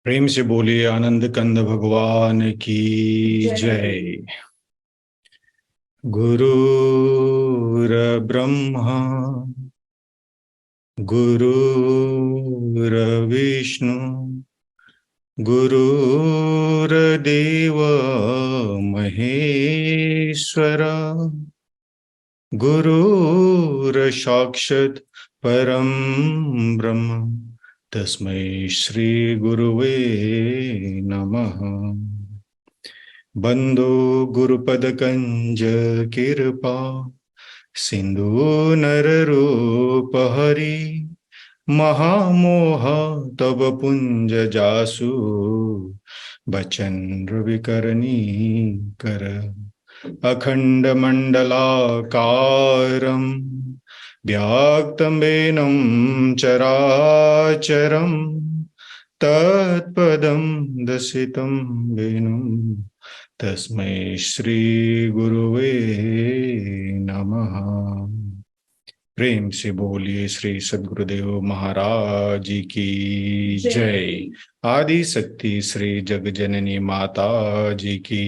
प्रेम से बोलिए आनंद कंद भगवान की जय। गुरुर्ब्रह्मा गुरुर्विष्णु गुरुर्देव महेश्वर गुरुर्साक्षात् परम ब्रह्म तस्मै श्री गुरुवे नमः। बंदो गुरुपद कंज कृपा सिंधु नर रूप हरि महामोह तब पुंज जासु बचन रविकरणी कर अखंड मंडलाकारं व्याक्तं वेनं चराचरं तत्पदं दर्शितं वेनं तस्मै श्री गुरुवे नमः। प्रेम से बोलिए श्री सद्गुरुदेव महाराज की जय। आदि शक्ति श्री जग जननी माता जी की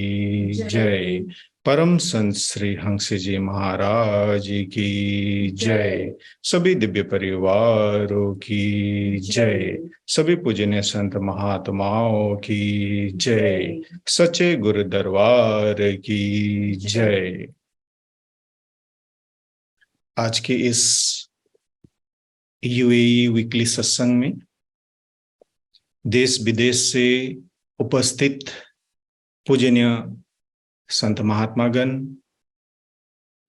जय। परम संत श्री हंस जी महाराज की जय। सभी दिव्य परिवारों की जय। सभी पूजनीय संत महात्माओं की जय। सच्चे गुरु दरबार की जय। आज के इस यूएई वीकली सत्संग में देश विदेश से उपस्थित पूजनीय संत महात्मागण,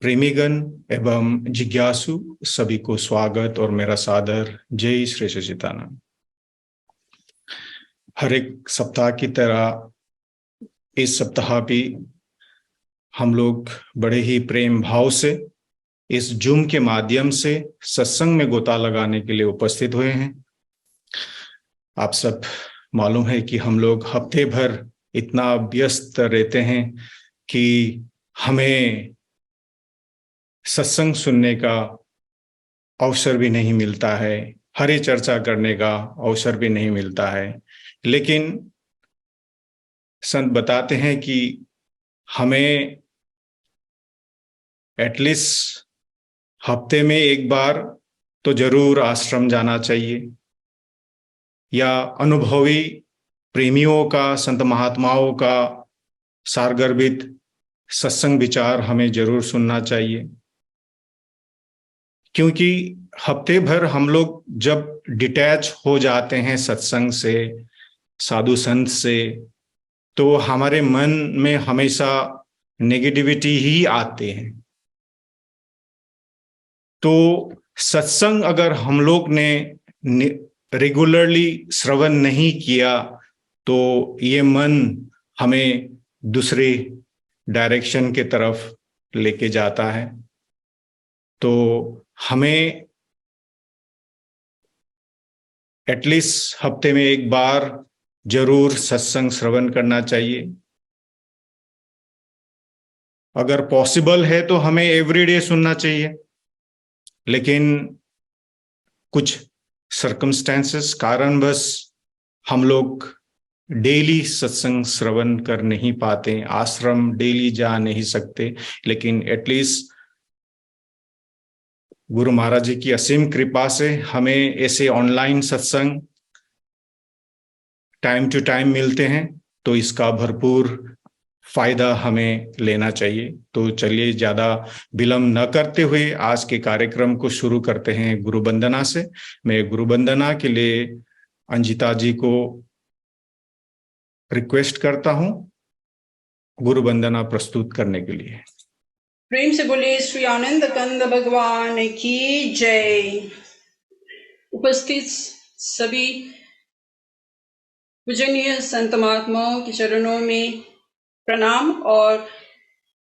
प्रेमीगण एवं जिज्ञासु सभी को स्वागत और मेरा सादर जय श्री सच्चिदानंद। हर एक सप्ताह की तरह इस सप्ताह भी हम लोग बड़े ही प्रेम भाव से इस जूम के माध्यम से सत्संग में गोता लगाने के लिए उपस्थित हुए हैं। आप सब मालूम है कि हम लोग हफ्ते भर इतना व्यस्त रहते हैं कि हमें सत्संग सुनने का अवसर भी नहीं मिलता है, हरि चर्चा करने का अवसर भी नहीं मिलता है। लेकिन संत बताते हैं कि हमें एटलीस्ट हफ्ते में एक बार तो जरूर आश्रम जाना चाहिए या अनुभवी प्रेमियों का, संत महात्माओं का सारगर्भित सत्संग विचार हमें जरूर सुनना चाहिए। क्योंकि हफ्ते भर हम लोग जब डिटैच हो जाते हैं सत्संग से, साधु संत से, तो हमारे मन में हमेशा नेगेटिविटी ही आते हैं। तो सत्संग अगर हम लोग ने रेगुलरली श्रवण नहीं किया तो ये मन हमें दूसरे डायरेक्शन के तरफ लेके जाता है। तो हमें एटलीस्ट हफ्ते में एक बार जरूर सत्संग श्रवण करना चाहिए। अगर पॉसिबल है तो हमें एवरीडे सुनना चाहिए, लेकिन कुछ सर्कमस्टेंसेस कारणवश हम लोग डेली सत्संग श्रवण कर नहीं पाते, आश्रम डेली जा नहीं सकते। लेकिन एटलीस्ट गुरु महाराज जी की असीम कृपा से हमें ऐसे ऑनलाइन सत्संग टाइम टू टाइम मिलते हैं, तो इसका भरपूर फायदा हमें लेना चाहिए। तो चलिए ज्यादा विलंब न करते हुए आज के कार्यक्रम को शुरू करते हैं गुरु वंदना से। मैं गुरु वंदना के लिए अंजिता जी को रिक्वेस्ट करता हूं गुरु वंदना प्रस्तुत करने के लिए। प्रेम से बोलिए श्री आनंद कंद भगवान की जय। उपस्थित सभी पूजनीय संत महात्माओं के चरणों में प्रणाम और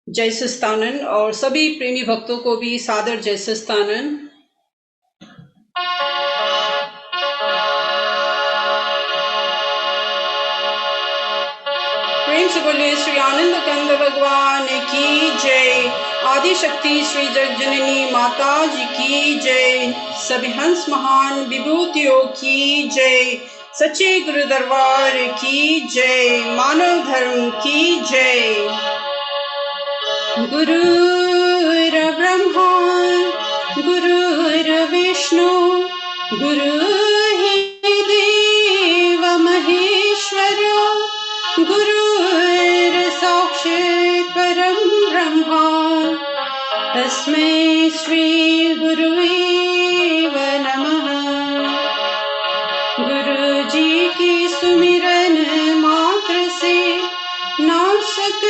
जय सस्तानन, और सभी प्रेमी भक्तों को भी सादर जय सस्तानन। प्रेम से बोलिए श्री आनंद कंद भगवान की जय। आदि शक्ति श्री जग जननी माता जी की जय। सभी हंस महान विभूतियों की जय। सच्चे गुरु दरबार की जय। मानव धर्म की जय। गुरुर् ब्रह्मा गुरुर्विष्णु गुरुर् देव महेश्वर गुरुर् साक्षात् परं ब्रह्मा तस्मै श्री गुरुवे नमः। गुरु जी की सुमिरन मात्र से नाशक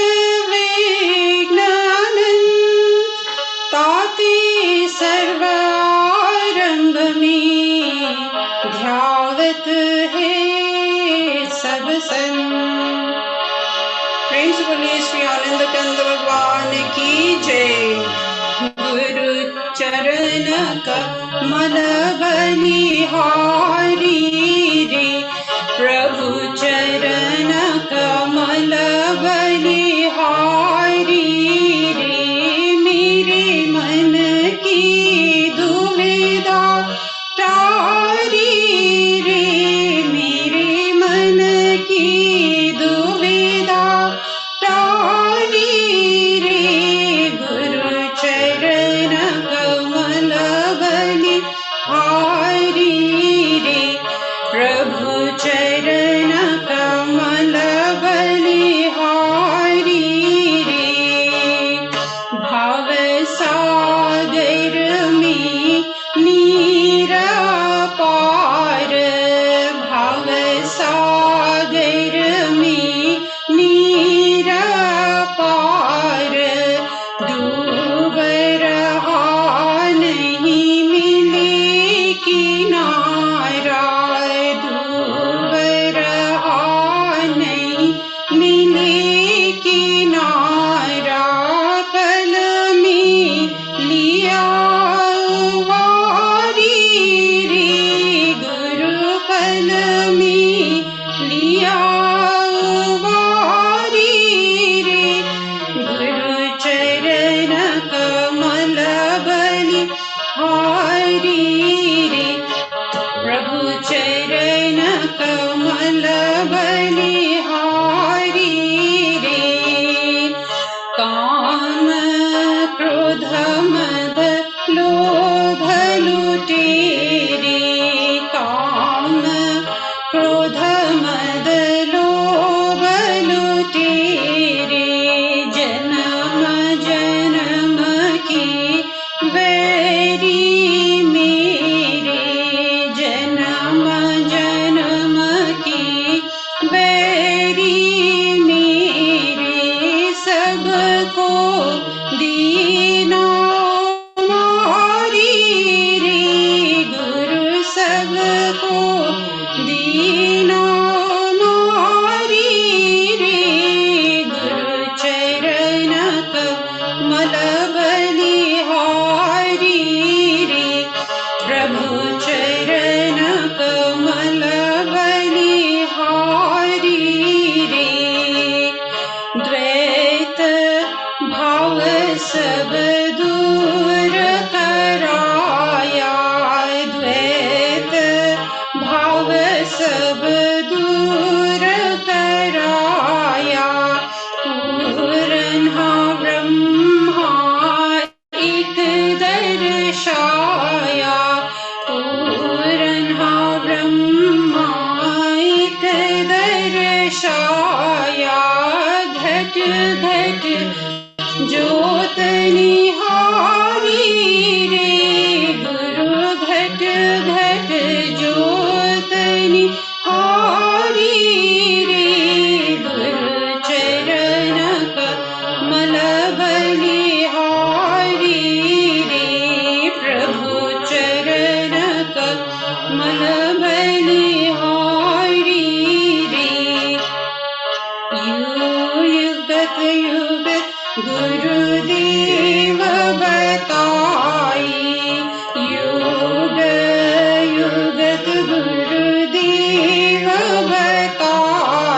विघ्न अनंत, ताते सर्व आरंभ में ध्यावत है सब संत। प्रेम से बोलिए श्री आनंद कंद भगवान की जय। गुरु चरण कमल बलिहारी रे, प्रभु चरण कमल बलिहारी रे, मेरे मन की दुविधा तारी रे, मेरे मन की दुविधा तारी रे, गुरु चरण कमल बलिहारी रे, प्रभु चरण कमल बलिहारी रे। भाव सागर में नीर पार, भाव सागर में नीर पार, डूब रहा नहीं मिले किनारा, डूब रहा नहीं मिले किनारा, पल में लिया वारी रे, गुरु पल में लिया वारी रे, गुरु चरण कमल बलिहारी रे, प्रभु चरण कमल बलिहारी रे। काम क्रोध मद लोभ लुटेरे, काम क्रोध मद लोभ लुटेरे, जन्म जन्म की वैरी मेरे, जन्म जन्म की वैरी मेरे, सबको दीना मारी रे, गुरु सबको दीना मारी रे, गुरु चरण कमल बलिहारी रे, प्रभु चरण कमल बलिहारी रे। द्वैत भाव सब दूर कराया, द्वैत भाव सब दूर कराया, पूर्ण ब्रह्मा एक दर्शाया, पूर्ण ब्रह्मा एक दर्शाया, घट घट ज्योत निहारी रे, गुरु घट घट ज्योत निहारी रे, गुरु चरण कमल बलिहारी रे, प्रभु चरण कमल बलिहारी रे। युगत युगत गुरुदेव बताई, युग युगत गुरुदेव बताई,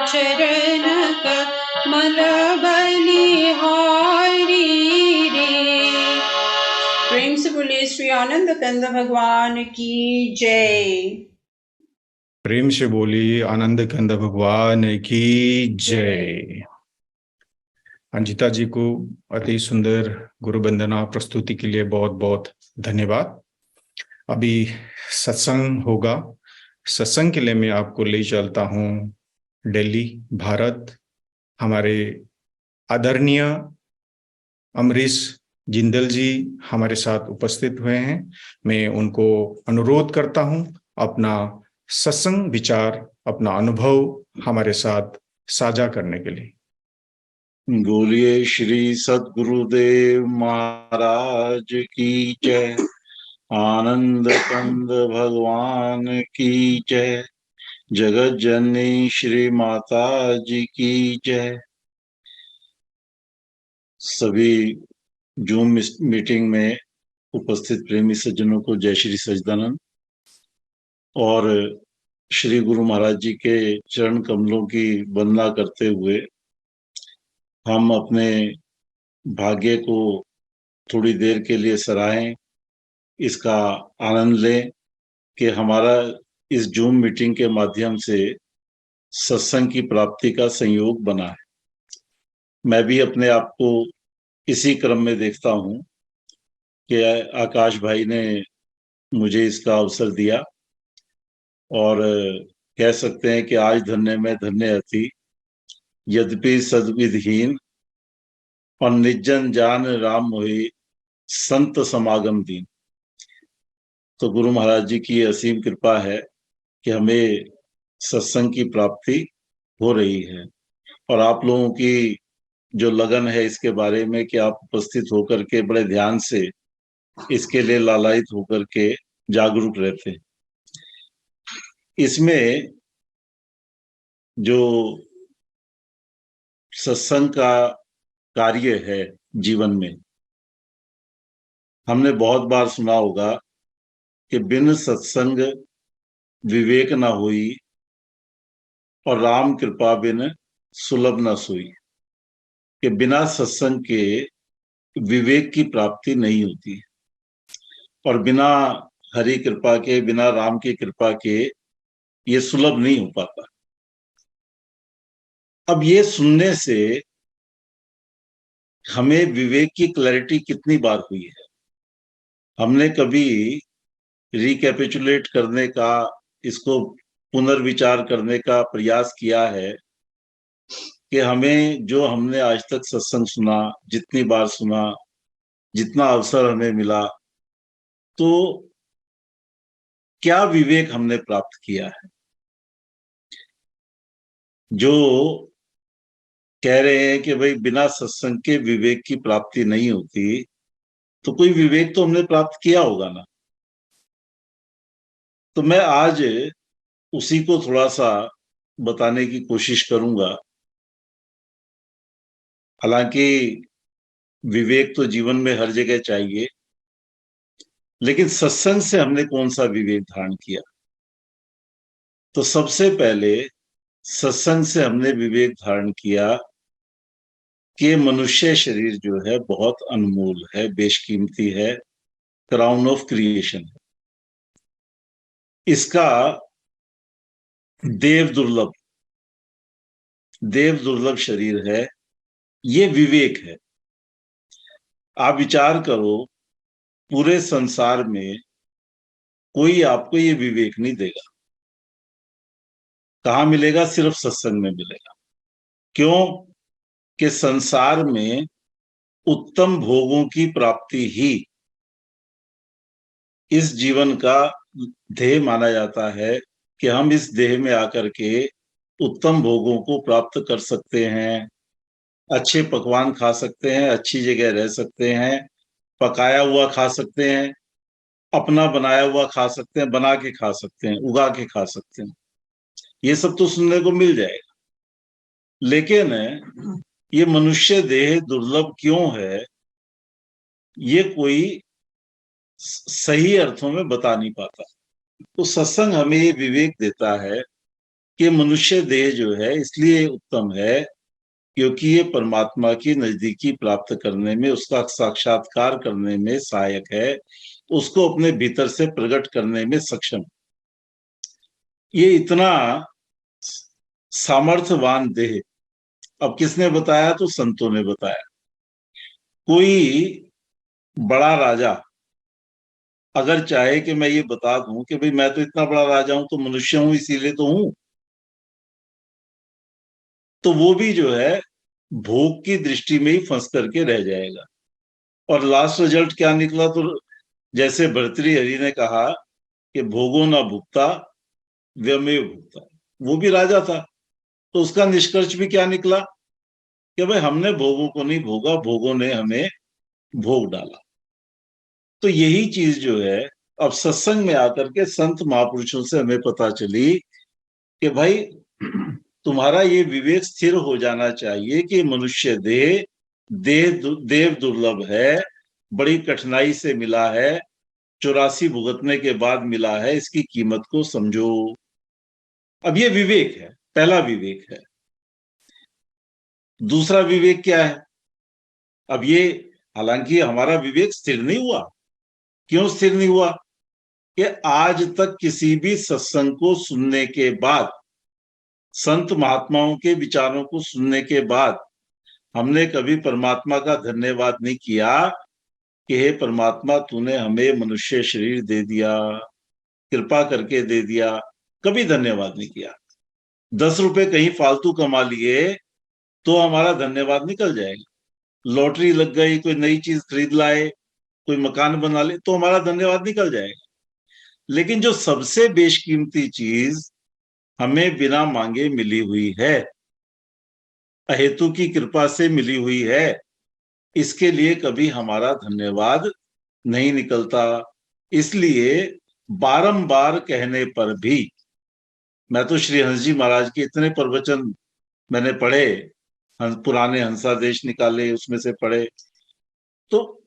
चरण कमल बलिहारी रे। प्रेम से बोले श्री आनंद कंद भगवान की जय। प्रेम से बोली आनंद कंद भगवान की जय। अंजिता जी को अति सुंदर गुरु वंदना प्रस्तुति के लिए बहुत बहुत धन्यवाद। अभी सत्संग होगा। सत्संग के लिए मैं आपको ले चलता हूँ दिल्ली, भारत। हमारे आदरणीय अमरीश जिंदल जी हमारे साथ उपस्थित हुए हैं। मैं उनको अनुरोध करता हूँ अपना सत्संग विचार, अपना अनुभव हमारे साथ साझा करने के लिए। बोलिए श्री सद्गुरुदेव महाराज की जय। आनंद कंद भगवान की जय। जगत जननी श्री माता जी की जय। सभी जूम मीटिंग में उपस्थित प्रेमी सज्जनों को जय श्री सच्चिदानंद और श्री गुरु महाराज जी के चरण कमलों की वंदना करते हुए हम अपने भाग्य को थोड़ी देर के लिए सराहें, इसका आनंद लें कि हमारा इस जूम मीटिंग के माध्यम से सत्संग की प्राप्ति का संयोग बना है। मैं भी अपने आप को इसी क्रम में देखता हूं कि आकाश भाई ने मुझे इसका अवसर दिया और कह सकते हैं कि आज धन्य में धन्य अति, यद्यपि सद्विधहीन और निजन जान राम मोहि संत समागम दीन। तो गुरु महाराज जी की असीम कृपा है कि हमें सत्संग की प्राप्ति हो रही है और आप लोगों की जो लगन है इसके बारे में कि आप उपस्थित होकर के बड़े ध्यान से इसके लिए लालायित होकर के जागरूक रहते हैं। इसमें जो सत्संग का कार्य है जीवन में, हमने बहुत बार सुना होगा कि बिन सत्संग विवेक न हुई और राम कृपा बिन सुलभ न सोई। कि बिना सत्संग के विवेक की प्राप्ति नहीं होती और बिना हरि कृपा के, बिना राम की कृपा के ये सुलभ नहीं हो पाता। अब ये सुनने से हमें विवेक की क्लैरिटी कितनी बार हुई है? हमने कभी रिकैपिचुलेट करने का, इसको पुनर्विचार करने का प्रयास किया है कि हमें जो हमने आज तक सत्संग सुना, जितनी बार सुना, जितना अवसर हमें मिला, तो क्या विवेक हमने प्राप्त किया है? जो कह रहे हैं कि भाई बिना सत्संग के विवेक की प्राप्ति नहीं होती, तो कोई विवेक तो हमने प्राप्त किया होगा ना। तो मैं आज उसी को थोड़ा सा बताने की कोशिश करूंगा। हालांकि विवेक तो जीवन में हर जगह चाहिए, लेकिन सत्संग से हमने कौन सा विवेक धारण किया? तो सबसे पहले सत्संग से हमने विवेक धारण किया कि मनुष्य शरीर जो है बहुत अनमोल है, बेशकीमती है, क्राउन ऑफ क्रिएशन है। इसका देव दुर्लभ शरीर है, ये विवेक है। आप विचार करो, पूरे संसार में कोई आपको ये विवेक नहीं देगा। कहाँ मिलेगा? सिर्फ सत्संग में मिलेगा। क्यों? कि संसार में उत्तम भोगों की प्राप्ति ही इस जीवन का ध्येय माना जाता है कि हम इस देह में आकर के उत्तम भोगों को प्राप्त कर सकते हैं, अच्छे पकवान खा सकते हैं, अच्छी जगह रह सकते हैं, पकाया हुआ खा सकते हैं, अपना बनाया हुआ खा सकते हैं, बना के खा सकते हैं, उगा के खा सकते हैं। ये सब तो सुनने को मिल जाएगा, लेकिन ये मनुष्य देह दुर्लभ क्यों है, ये कोई सही अर्थों में बता नहीं पाता। तो सत्संग हमें ये विवेक देता है कि मनुष्य देह जो है इसलिए उत्तम है क्योंकि ये परमात्मा की नजदीकी प्राप्त करने में, उसका साक्षात्कार करने में सहायक है, उसको अपने भीतर से प्रकट करने में सक्षम। ये इतना सामर्थ्यवान देह अब किसने बताया? तो संतों ने बताया। कोई बड़ा राजा अगर चाहे कि मैं ये बता दूं कि भाई मैं तो इतना बड़ा राजा हूं, तो मनुष्य हूं इसीलिए तो हूं, तो वो भी जो है भोग की दृष्टि में ही फंस करके रह जाएगा। और लास्ट रिजल्ट क्या निकला? तो जैसे भर्तृहरि ने कहा कि भोगो ना भुगता व्यमेव भुगता, वो भी राजा था, तो उसका निष्कर्ष भी क्या निकला कि भाई हमने भोगों को नहीं भोगा, भोगों ने हमें भोग डाला। तो यही चीज जो है अब सत्संग में आकर के संत महापुरुषों से हमें पता चली कि भाई तुम्हारा ये विवेक स्थिर हो जाना चाहिए कि मनुष्य देव दुर्लभ है, बड़ी कठिनाई से मिला है, 84 भुगतने के बाद मिला है, इसकी कीमत को समझो। अब ये विवेक है, पहला विवेक है। दूसरा विवेक क्या है? अब ये हालांकि हमारा विवेक स्थिर नहीं हुआ। क्यों स्थिर नहीं हुआ? कि आज तक किसी भी सत्संग को सुनने के बाद, संत महात्माओं के विचारों को सुनने के बाद हमने कभी परमात्मा का धन्यवाद नहीं किया कि हे परमात्मा तूने हमें मनुष्य शरीर दे दिया, कृपा करके दे दिया। कभी धन्यवाद नहीं किया। 10 रुपए कहीं फालतू कमा लिए तो हमारा धन्यवाद निकल जाएगा। लॉटरी लग गई, कोई नई चीज खरीद लाए, कोई मकान बना ले, तो हमारा धन्यवाद निकल जाएगा। लेकिन जो सबसे बेशकीमती चीज हमें बिना मांगे मिली हुई है, अहेतु की कृपा से मिली हुई है, इसके लिए कभी हमारा धन्यवाद नहीं निकलता। इसलिए बारंबार कहने पर भी, मैं तो श्री हंस जी महाराज के इतने प्रवचन मैंने पढ़े, पुराने हंसादेश निकाले, उसमें से पढ़े, तो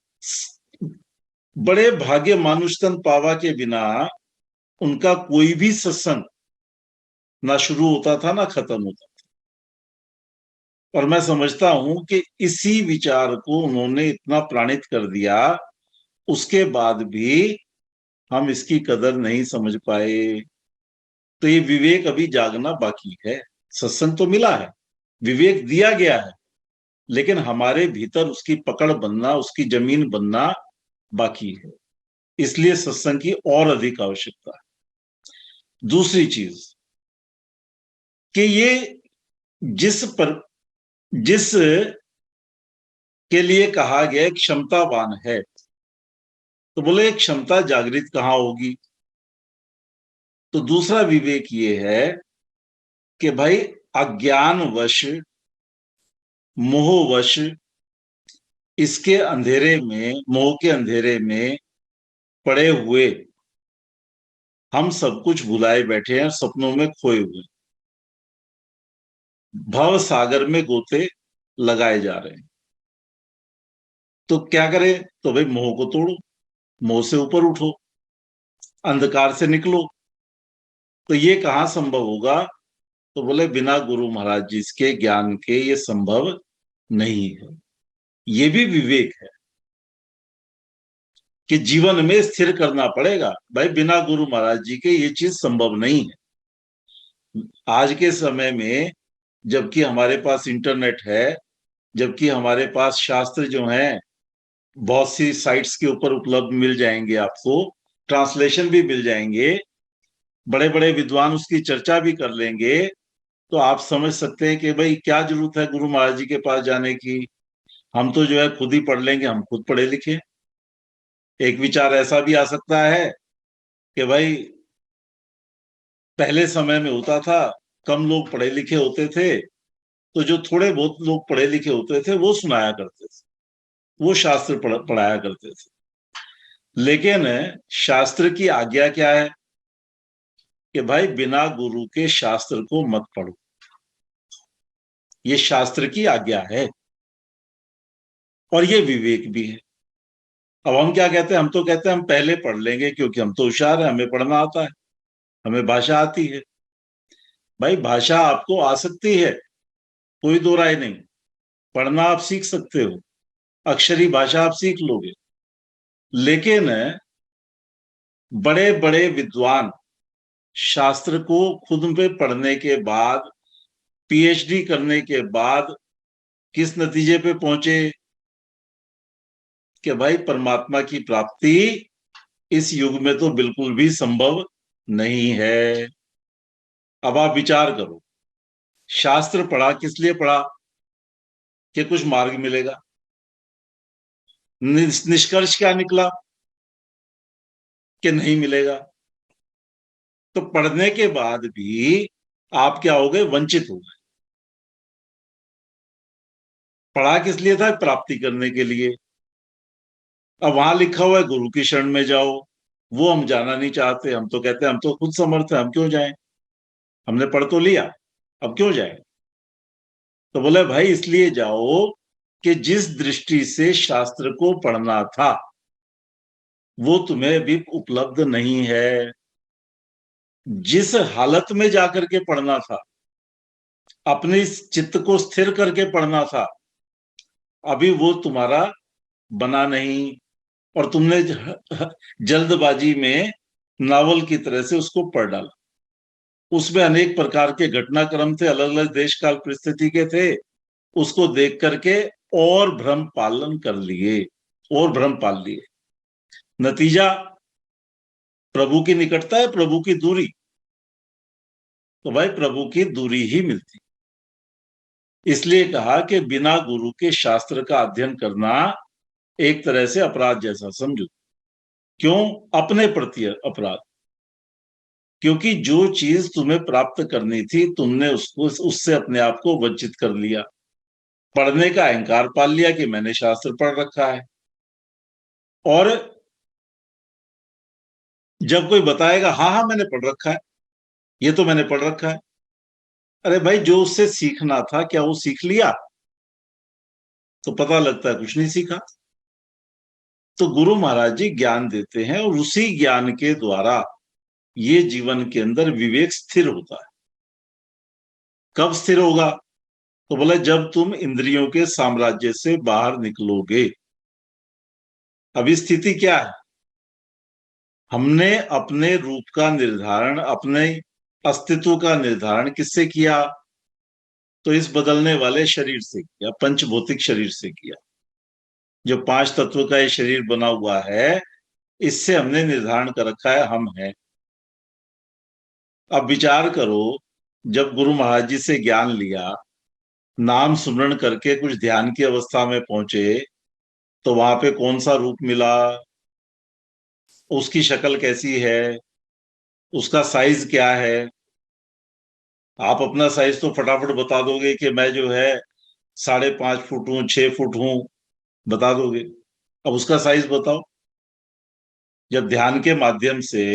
बड़े भाग्य मानुषतन पावा के बिना उनका कोई भी सत्संग ना शुरू होता था ना खत्म होता था। और मैं समझता हूं कि इसी विचार को उन्होंने इतना प्राणित कर दिया, उसके बाद भी हम इसकी कदर नहीं समझ पाए। तो ये विवेक अभी जागना बाकी है। सत्संग तो मिला है, विवेक दिया गया है, लेकिन हमारे भीतर उसकी पकड़ बनना, उसकी जमीन बनना बाकी है। इसलिए सत्संग की और अधिक आवश्यकता है। दूसरी चीज कि ये जिस के लिए कहा गया क्षमतावान है, तो बोले क्षमता जागृत कहां होगी? तो दूसरा विवेक ये है कि भाई अज्ञानवश, मोहवश, इसके अंधेरे में, मोह के अंधेरे में पड़े हुए हम सब कुछ भुलाए बैठे हैं, सपनों में खोए हुए, भव सागर में गोते लगाए जा रहे हैं। तो क्या करें? तो भाई मोह को तोड़ो, मोह से ऊपर उठो, अंधकार से निकलो। तो ये कहां संभव होगा? तो बोले बिना गुरु महाराज जी के ज्ञान के ये संभव नहीं है। ये भी विवेक है कि जीवन में स्थिर करना पड़ेगा। भाई बिना गुरु महाराज जी के ये चीज संभव नहीं है। आज के समय में जबकि हमारे पास इंटरनेट है, जबकि हमारे पास शास्त्र जो हैं बहुत सी साइट्स के ऊपर उपलब्ध मिल जाएंगे, आपको ट्रांसलेशन भी मिल जाएंगे, बड़े बड़े विद्वान उसकी चर्चा भी कर लेंगे, तो आप समझ सकते हैं कि भाई क्या जरूरत है गुरु महाराज जी के पास जाने की। हम तो जो है खुद ही पढ़ लेंगे, हम खुद पढ़े लिखे। एक विचार ऐसा भी आ सकता है कि भाई पहले समय में होता था, कम लोग पढ़े लिखे होते थे, तो जो थोड़े बहुत लोग पढ़े लिखे होते थे वो सुनाया करते थे, वो शास्त्र पढ़ाया करते थे। लेकिन शास्त्र की आज्ञा क्या है कि भाई बिना गुरु के शास्त्र को मत पढ़ो। ये शास्त्र की आज्ञा है और ये विवेक भी है। अब हम क्या कहते हैं? हम तो कहते हैं हम पहले पढ़ लेंगे क्योंकि हम तो होशियार हैं, हमें पढ़ना आता है, हमें भाषा आती है। भाई भाषा आपको आ सकती है, कोई दो राय नहीं, पढ़ना आप सीख सकते हो, अक्षरी भाषा आप सीख लोगे, लेकिन बड़े बड़े विद्वान शास्त्र को खुद में पढ़ने के बाद, पीएचडी करने के बाद किस नतीजे पे पहुंचे कि भाई परमात्मा की प्राप्ति इस युग में तो बिल्कुल भी संभव नहीं है। अब आप विचार करो, शास्त्र पढ़ा किस लिए पढ़ा? कि कुछ मार्ग मिलेगा। निष्कर्ष क्या निकला? कि नहीं मिलेगा। तो पढ़ने के बाद भी आप क्या हो गए? वंचित हो गए। पढ़ा किस लिए था? प्राप्ति करने के लिए। अब वहां लिखा हुआ है गुरु की शरण में जाओ, वो हम जाना नहीं चाहते। हम तो कहते हैं हम तो खुद समर्थ हैं, हम क्यों जाएं, हमने पढ़ तो लिया, अब क्यों जाएं? तो बोले भाई इसलिए जाओ कि जिस दृष्टि से शास्त्र को पढ़ना था वो तुम्हें भी उपलब्ध नहीं है। जिस हालत में जाकर के पढ़ना था, अपने चित्त को स्थिर करके पढ़ना था, अभी वो तुम्हारा बना नहीं, और तुमने जल्दबाजी में नावल की तरह से उसको पढ़ डाला। उसमें अनेक प्रकार के घटनाक्रम थे, अलग अलग देश काल परिस्थिति के थे, उसको देख करके और भ्रम पालन कर लिए, और भ्रम पाल लिए। नतीजा प्रभु की निकटता है, प्रभु की दूरी। तो भाई प्रभु की दूरी ही मिलती। इसलिए कहा कि बिना गुरु के शास्त्र का अध्ययन करना एक तरह से अपराध जैसा समझो। क्यों? अपने प्रति अपराध। क्योंकि जो चीज तुम्हें प्राप्त करनी थी तुमने उसको, उससे अपने आप को वंचित कर लिया। पढ़ने का अहंकार पाल लिया कि मैंने शास्त्र पढ़ रखा है, और जब कोई बताएगा हाँ हाँ मैंने पढ़ रखा है, ये तो मैंने पढ़ रखा है, अरे भाई जो उससे सीखना था क्या वो सीख लिया? तो पता लगता है कुछ नहीं सीखा। तो गुरु महाराज जी ज्ञान देते हैं, और उसी ज्ञान के द्वारा ये जीवन के अंदर विवेक स्थिर होता है। कब स्थिर होगा? तो बोले जब तुम इंद्रियों के साम्राज्य से बाहर निकलोगे। अभी स्थिति क्या है? हमने अपने रूप का निर्धारण, अपने अस्तित्व का निर्धारण किससे किया? तो इस बदलने वाले शरीर से किया, पंचभौतिक शरीर से किया। जो 5 तत्व का ये शरीर बना हुआ है, इससे हमने निर्धारण कर रखा है हम हैं। अब विचार करो, जब गुरु महाराज जी से ज्ञान लिया, नाम सुमरण करके कुछ ध्यान की अवस्था में पहुंचे, तो वहां पे कौन सा रूप मिला, उसकी शक्ल कैसी है, उसका साइज क्या है? आप अपना साइज तो फटाफट बता दोगे कि मैं जो है 5.5 फुट हूं, 6 फुट हूं, बता दोगे। अब उसका साइज बताओ। जब ध्यान के माध्यम से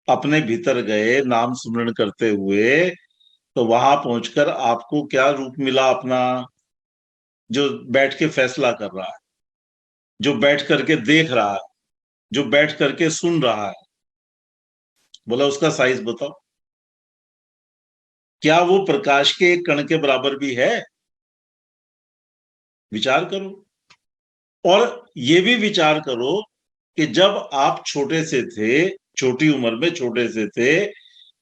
अपने भीतर गए नाम सुमरण करते हुए, तो वहां पहुंचकर आपको क्या रूप मिला अपना? जो बैठ के फैसला कर रहा है, जो बैठ करके देख रहा है, जो बैठ करके सुन रहा है। बोला उसका साइज बताओ। क्या वो प्रकाश के एक कण के बराबर भी है? विचार करो। और ये भी विचार करो कि जब आप छोटे से थे, छोटी उम्र में छोटे से थे,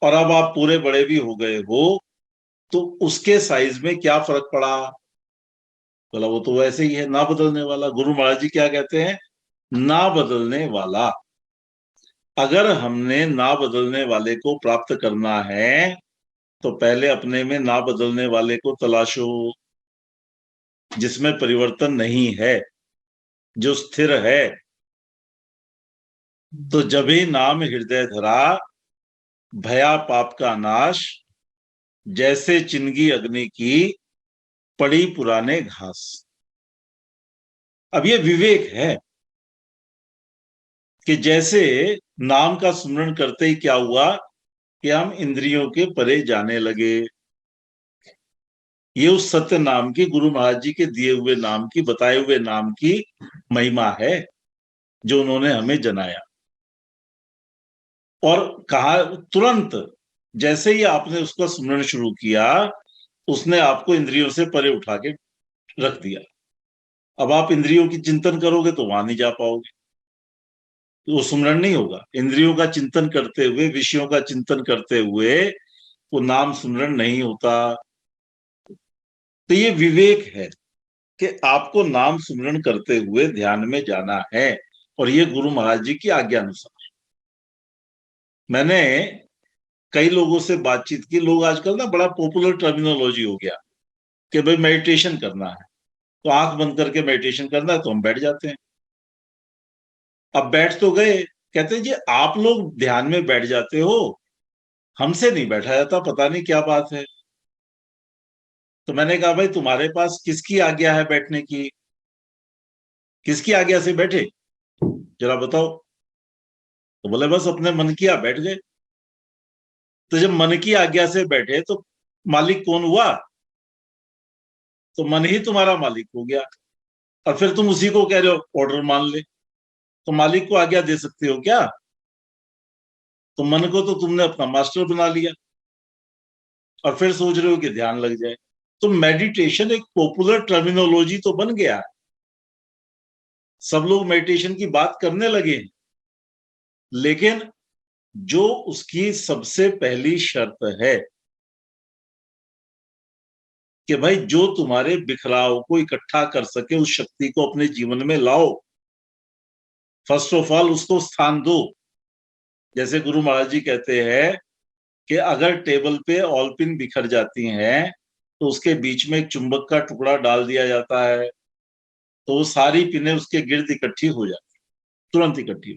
और अब आप पूरे बड़े भी हो गए हो, तो उसके साइज में क्या फर्क पड़ा? बोला वो तो वैसे ही है, ना बदलने वाला। गुरु महाराज जी क्या कहते हैं? ना बदलने वाला। अगर हमने ना बदलने वाले को प्राप्त करना है तो पहले अपने में ना बदलने वाले को तलाशो, जिसमें परिवर्तन नहीं है, जो स्थिर है। तो जब ही नाम हृदय धरा, भया पाप का नाश, जैसे चिनगी अग्नि की पड़ी पुराने घास। अब ये विवेक है कि जैसे नाम का स्मरण करते ही क्या हुआ कि हम इंद्रियों के परे जाने लगे। ये उस सत्य नाम की, गुरु महाराज जी के दिए हुए नाम की, बताए हुए नाम की महिमा है जो उन्होंने हमें जनाया। और कहा तुरंत जैसे ही आपने उसका सुमरण शुरू किया, उसने आपको इंद्रियों से परे उठा के रख दिया। अब आप इंद्रियों की चिंतन करोगे तो वहां नहीं जा पाओगे, तो वो सुमरण नहीं होगा। इंद्रियों का चिंतन करते हुए, विषयों का चिंतन करते हुए वो नाम सुमरण नहीं होता। तो ये विवेक है कि आपको नाम सुमरण करते हुए ध्यान में जाना है, और ये गुरु महाराज जी की आज्ञा अनुसार। मैंने कई लोगों से बातचीत की। लोग आजकल ना बड़ा पॉपुलर टर्मिनोलॉजी हो गया कि भाई मेडिटेशन करना है तो आंख बंद करके मेडिटेशन करना है, तो हम बैठ जाते हैं। अब बैठ तो गए, कहते हैं जी आप लोग ध्यान में बैठ जाते हो, हमसे नहीं बैठा जाता, पता नहीं क्या बात है। तो मैंने कहा भाई तुम्हारे पास किसकी आज्ञा है बैठने की, किसकी आज्ञा से बैठे जरा बताओ। तो बोले बस अपने मन की, आप बैठ गए। तो जब मन की आज्ञा से बैठे तो मालिक कौन हुआ? तो मन ही तुम्हारा मालिक हो गया। और फिर तुम उसी को कह रहे हो ऑर्डर मान ले, तो मालिक को आज्ञा दे सकते हो क्या? तो मन को तो तुमने अपना मास्टर बना लिया, और फिर सोच रहे हो कि ध्यान लग जाए। तो मेडिटेशन एक पॉपुलर टर्मिनोलॉजी तो बन गया है, सब लोग मेडिटेशन की बात करने लगे हैं, लेकिन जो उसकी सबसे पहली शर्त है कि भाई जो तुम्हारे बिखराव को इकट्ठा कर सके, उस शक्ति को अपने जीवन में लाओ, फर्स्ट ऑफ ऑल उसको स्थान दो। जैसे गुरु महाराज जी कहते हैं कि अगर टेबल पे ऑल पिन बिखर जाती हैं तो उसके बीच में एक चुंबक का टुकड़ा डाल दिया जाता है, तो वो सारी पिनें उसके गिर्द इकट्ठी हो जाती, तुरंत इकट्ठी।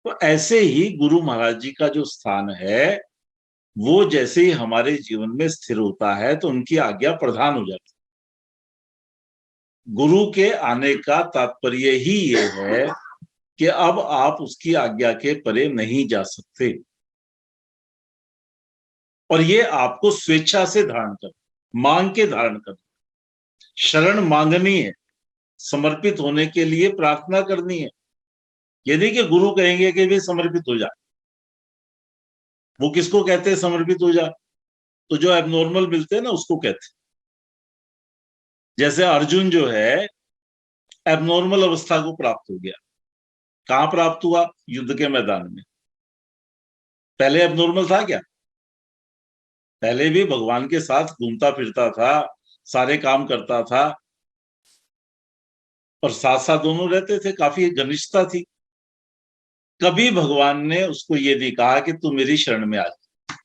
तो ऐसे ही गुरु महाराज जी का जो स्थान है, वो जैसे ही हमारे जीवन में स्थिर होता है तो उनकी आज्ञा प्रधान हो जाती है। गुरु के आने का तात्पर्य ही ये है कि अब आप उसकी आज्ञा के परे नहीं जा सकते, और ये आपको स्वेच्छा से धारण कर, मांग के धारण कर, शरण मांगनी है, समर्पित होने के लिए प्रार्थना करनी है। यदि कि गुरु कहेंगे कि भी समर्पित हो जा, वो किसको कहते हैं समर्पित हो जा? तो जो एबनॉर्मल मिलते हैं ना उसको कहते हैं। जैसे अर्जुन जो है एबनॉर्मल अवस्था को प्राप्त हो गया। कहां प्राप्त हुआ? युद्ध के मैदान में। पहले एबनॉर्मल था क्या? पहले भी भगवान के साथ घूमता फिरता था, सारे काम करता था, और साथ साथ दोनों रहते थे, काफी घनिष्ठता थी। कभी भगवान ने उसको ये नहीं कहा कि तू मेरी शरण में आ जा,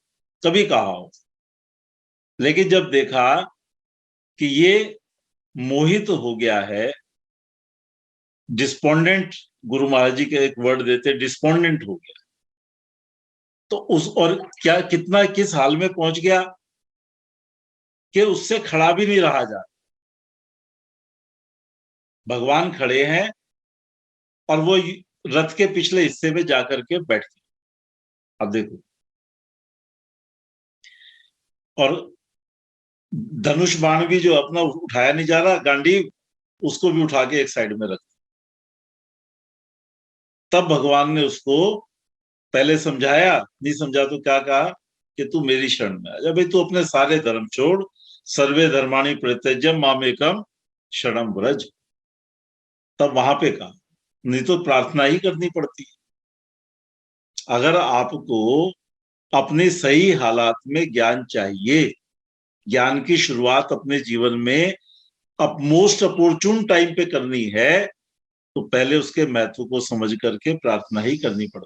कभी कहा हो। लेकिन जब देखा कि ये मोहित हो गया है, डिस्पोंडेंट, गुरु महाराज जी के एक वर्ड देते, डिस्पोंडेंट हो गया, तो उस और क्या कितना किस हाल में पहुंच गया कि उससे खड़ा भी नहीं रहा जा। भगवान खड़े हैं और वो रथ के पिछले हिस्से में जाकर के बैठ गए। अब देखो, और धनुष बाण भी जो अपना उठाया नहीं जा रहा, गांडीव, उसको भी उठा के एक साइड में रख। तब भगवान ने उसको पहले समझाया, नहीं समझा तो क्या कहा कि तू मेरी शरण में आ जा। भाई तू अपने सारे धर्म छोड़, सर्वे धर्माणि परित्यज्य मामेकम शरणम व्रज। तब वहां पे कहा, नहीं तो प्रार्थना ही करनी पड़ती है। अगर आपको अपने सही हालात में ज्ञान चाहिए, ज्ञान की शुरुआत अपने जीवन में अब मोस्ट अपॉर्चुन टाइम पे करनी है, तो पहले उसके महत्व को समझ करके प्रार्थना ही करनी पड़ती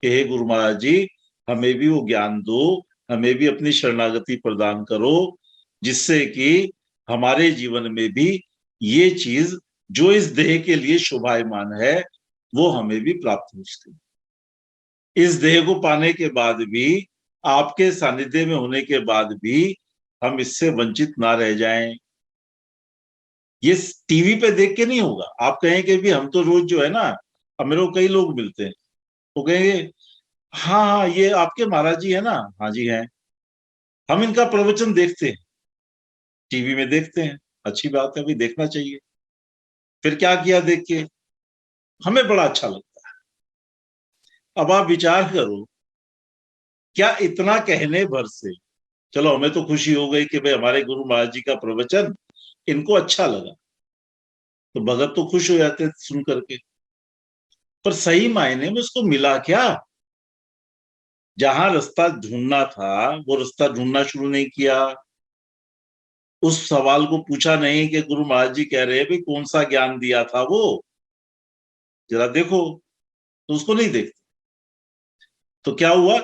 है। हे गुरु महाराज जी, हमें भी वो ज्ञान दो, हमें भी अपनी शरणागति प्रदान करो, जिससे कि हमारे जीवन में भी ये चीज जो इस देह के लिए शोभायमान है वो हमें भी प्राप्त हो सके। इस देह को पाने के बाद भी, आपके सानिध्य में होने के बाद भी हम इससे वंचित ना रह जाएं। ये टीवी पे देख के नहीं होगा। आप कहें कि भी हम तो रोज जो है ना, अब मेरे को कई लोग मिलते हैं, वो कहेंगे हाँ हाँ ये आपके महाराज जी है ना, हाँ जी हैं, हम इनका प्रवचन देखते हैं, टीवी में देखते हैं, अच्छी बात है, अभी देखना चाहिए। फिर क्या किया देख के? हमें बड़ा अच्छा लगता है। अब आप विचार करो क्या इतना कहने भर से, चलो हमें तो खुशी हो गई कि भाई हमारे गुरु महाराज जी का प्रवचन इनको अच्छा लगा, तो भगत तो खुश हो जाते सुन करके, पर सही मायने में उसको मिला क्या? जहां रास्ता ढूंढना था वो रास्ता ढूंढना शुरू नहीं किया, उस सवाल को पूछा नहीं कि गुरु महाराज जी कह रहे हैं भाई कौन सा ज्ञान दिया था वो, जरा देखो, तो उसको नहीं देखते। तो क्या हुआ?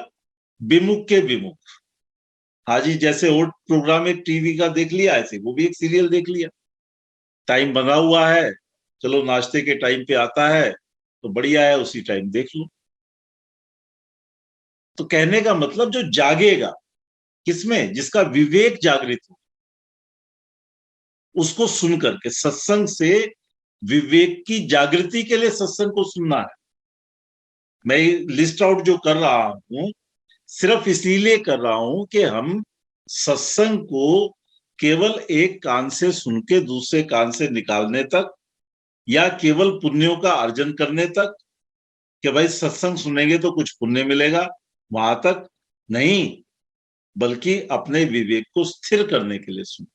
विमुख के विमुख। हाजी जैसे ओल्ड प्रोग्राम एक टीवी का देख लिया, ऐसे वो भी एक सीरियल देख लिया, टाइम बना हुआ है, चलो नाश्ते के टाइम पे आता है तो बढ़िया है, उसी टाइम देख लो। तो कहने का मतलब जो जागेगा किसमें, जिसका विवेक जागृत हो, उसको सुन करके, सत्संग से विवेक की जागृति के लिए सत्संग को सुनना है। मैं लिस्ट आउट जो कर रहा हूं सिर्फ इसीलिए कर रहा हूं कि हम सत्संग को केवल एक कान से सुन के दूसरे कान से निकालने तक, या केवल पुण्यों का अर्जन करने तक कि भाई सत्संग सुनेंगे तो कुछ पुण्य मिलेगा, वहां तक नहीं, बल्कि अपने विवेक को स्थिर करने के लिए सुन।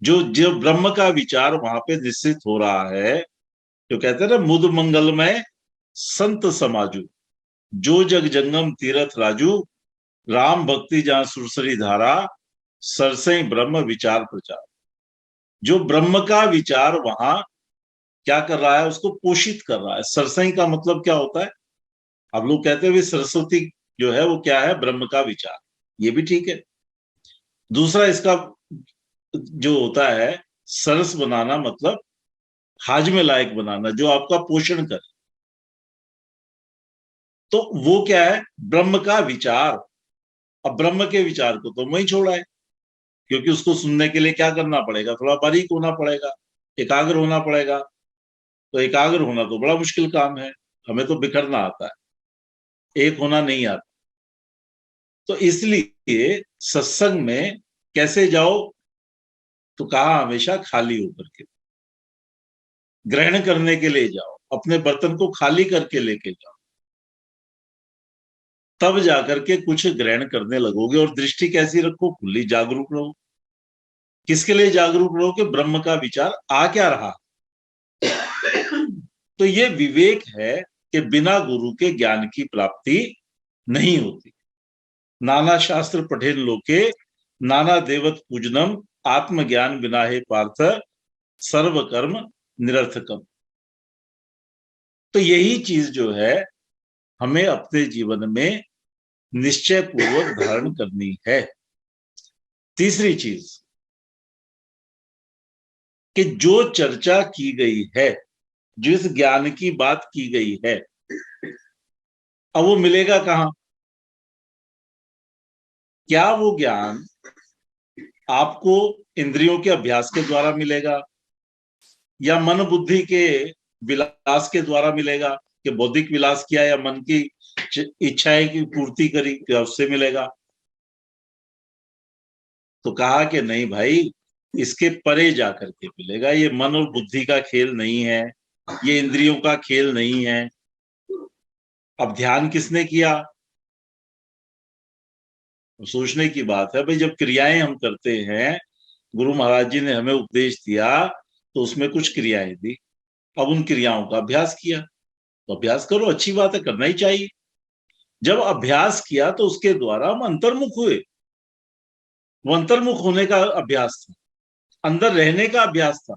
जो जो ब्रह्म का विचार वहां पे निश्चित हो रहा है, जो कहते हैं ना मुद मंगलमय संत समाजू, जो जग जंगम तीरथ राजू, राम भक्ति जहां सुरसरी धारा, सरसई ब्रह्म विचार प्रचार। जो ब्रह्म का विचार वहां क्या कर रहा है, उसको पोषित कर रहा है। सरसई का मतलब क्या होता है? अब लोग कहते हैं सरस्वती जो है वो क्या है, ब्रह्म का विचार, ये भी ठीक है। दूसरा इसका जो होता है सरस बनाना, मतलब हाजमे लायक बनाना, जो आपका पोषण करे, तो वो क्या है, ब्रह्म का विचार। अब ब्रह्म के विचार को तो वही छोड़ा है, क्योंकि उसको सुनने के लिए क्या करना पड़ेगा, थोड़ा बारीक होना पड़ेगा, एकाग्र होना पड़ेगा। तो एकाग्र होना तो बड़ा मुश्किल काम है, हमें तो बिखरना आता है, एक होना नहीं आता। तो इसलिए सत्संग में कैसे जाओ, तो कहा हमेशा खाली होकर के, ग्रहण करने के लिए जाओ, अपने बर्तन को खाली करके लेके जाओ, तब जाकर के कुछ ग्रहण करने लगोगे। और दृष्टि कैसी रखो, खुली, जागरूक रहो। किसके लिए जागरूक रहो? कि ब्रह्म का विचार आ क्या रहा। तो ये विवेक है कि बिना गुरु के ज्ञान की प्राप्ति नहीं होती। नाना शास्त्र पठेन लोके, नाना देवत पूजनम, आत्मज्ञान बिना हे पार्थ, सर्व कर्म निरर्थकम। तो यही चीज जो है हमें अपने जीवन में निश्चय पूर्वक धारण करनी है। तीसरी चीज कि जो चर्चा की गई है, जिस ज्ञान की बात की गई है, अब वो मिलेगा कहां? क्या वो ज्ञान आपको इंद्रियों के अभ्यास के द्वारा मिलेगा, या मन बुद्धि के विलास के द्वारा मिलेगा, कि बौद्धिक विलास किया या मन की इच्छाएं की पूर्ति करी, क्या उससे मिलेगा? तो कहा कि नहीं भाई, इसके परे जाकर के मिलेगा। ये मन और बुद्धि का खेल नहीं है, ये इंद्रियों का खेल नहीं है। अब ध्यान किसने किया? सोचने की बात है भाई, जब क्रियाएं हम करते हैं, गुरु महाराज जी ने हमें उपदेश दिया तो उसमें कुछ क्रियाएं दी, अब उन क्रियाओं का अभ्यास किया, तो अभ्यास करो, अच्छी बात है, करना ही चाहिए। जब अभ्यास किया तो उसके द्वारा हम अंतर्मुख हुए। वो अंतर्मुख होने का अभ्यास था, अंदर रहने का अभ्यास था।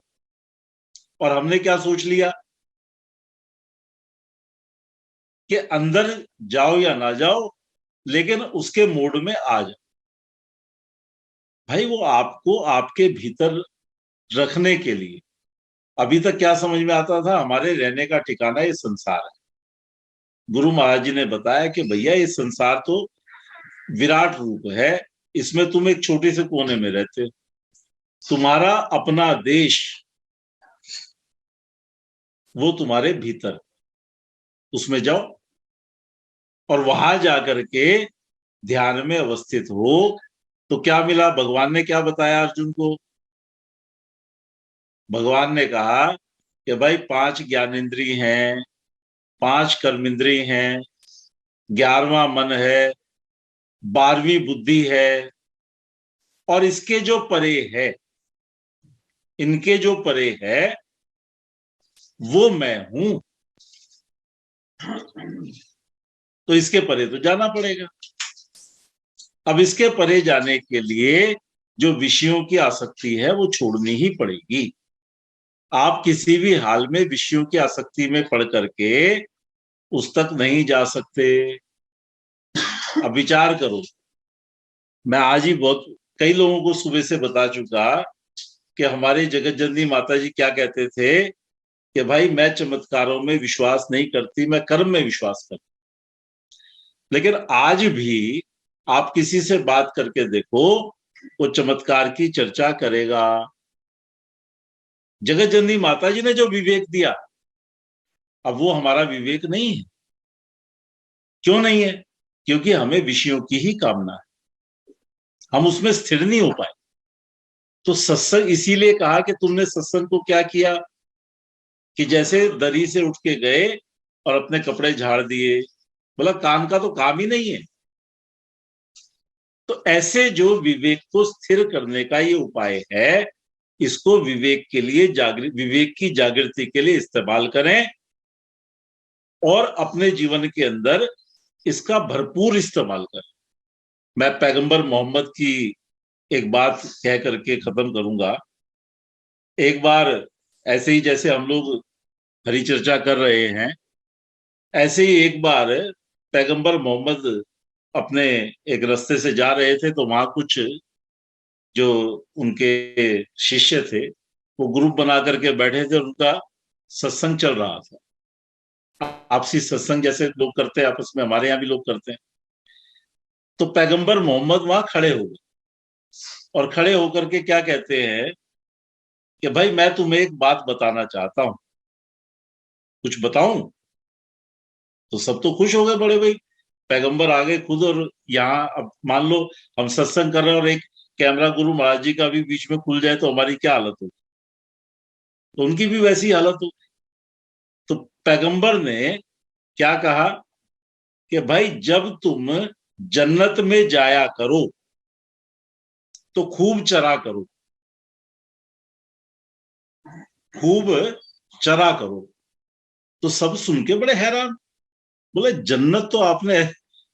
और हमने क्या सोच लिया कि अंदर जाओ या ना जाओ, लेकिन उसके मोड में आ जाओ। भाई वो आपको आपके भीतर रखने के लिए, अभी तक क्या समझ में आता था, हमारे रहने का ठिकाना ये संसार है। गुरु महाराज जी ने बताया कि भैया ये संसार तो विराट रूप है, इसमें तुम एक छोटे से कोने में रहते हो। तुम्हारा अपना देश वो तुम्हारे भीतर, उसमें जाओ और वहां जाकर के ध्यान में अवस्थित हो। तो क्या मिला? भगवान ने क्या बताया अर्जुन को? भगवान ने कहा कि भाई 5 ज्ञानेंद्रिय हैं, 5 कर्मेंद्रिय हैं, 11वां मन है, 12वीं बुद्धि है, और इसके जो परे है, इनके जो परे है वो मैं हूं। तो इसके परे तो जाना पड़ेगा। अब इसके परे जाने के लिए जो विषयों की आसक्ति है वो छोड़नी ही पड़ेगी। आप किसी भी हाल में विषयों की आसक्ति में पड़ करके उस तक नहीं जा सकते। अब विचार करो, मैं आज ही कई लोगों को सुबह से बता चुका कि हमारे जगत जननी माता जी क्या कहते थे कि भाई मैं चमत्कारों में विश्वास नहीं करती, मैं कर्म में विश्वास करती। लेकिन आज भी आप किसी से बात करके देखो, वो चमत्कार की चर्चा करेगा। जगत जननी माता जी ने जो विवेक दिया, अब वो हमारा विवेक नहीं है। क्यों नहीं है? क्योंकि हमें विषयों की ही कामना है, हम उसमें स्थिर नहीं हो पाए। तो सत्संग इसीलिए कहा कि तुमने सत्संग को क्या किया कि जैसे दरी से उठ के गए और अपने कपड़े झाड़ दिए, बोला काम का तो काम ही नहीं है। तो ऐसे जो विवेक को स्थिर करने का ये उपाय है, इसको विवेक के लिए विवेक की जागृति के लिए इस्तेमाल करें और अपने जीवन के अंदर इसका भरपूर इस्तेमाल करें। मैं पैगंबर मोहम्मद की एक बात कह करके खत्म करूंगा। एक बार ऐसे ही जैसे हम लोग हरी चर्चा कर रहे हैं, ऐसे ही एक बार पैगंबर मोहम्मद अपने एक रास्ते से जा रहे थे, तो वहां कुछ जो उनके शिष्य थे वो ग्रुप बना करके बैठे थे, उनका सत्संग चल रहा था। आपसी सत्संग जैसे लोग करते हैं आपस में, हमारे यहाँ भी लोग करते हैं। तो पैगंबर मोहम्मद वहां खड़े हो गए और खड़े होकर के क्या कहते हैं कि भाई मैं तुम्हें एक बात बताना चाहता हूं, कुछ बताऊं? तो सब तो खुश हो गए बड़े भाई, पैगंबर आ गए खुद। और यहाँ अब मान लो हम सत्संग कर रहे हैं और एक कैमरा गुरु महाराज जी का भी बीच में खुल जाए तो हमारी क्या हालत होगी? तो उनकी भी वैसी हालत होगी। तो पैगंबर ने क्या कहा कि भाई जब तुम जन्नत में जाया करो तो खूब चरा करो, खूब चरा करो। तो सब सुन के बड़े हैरान, बोले जन्नत तो आपने,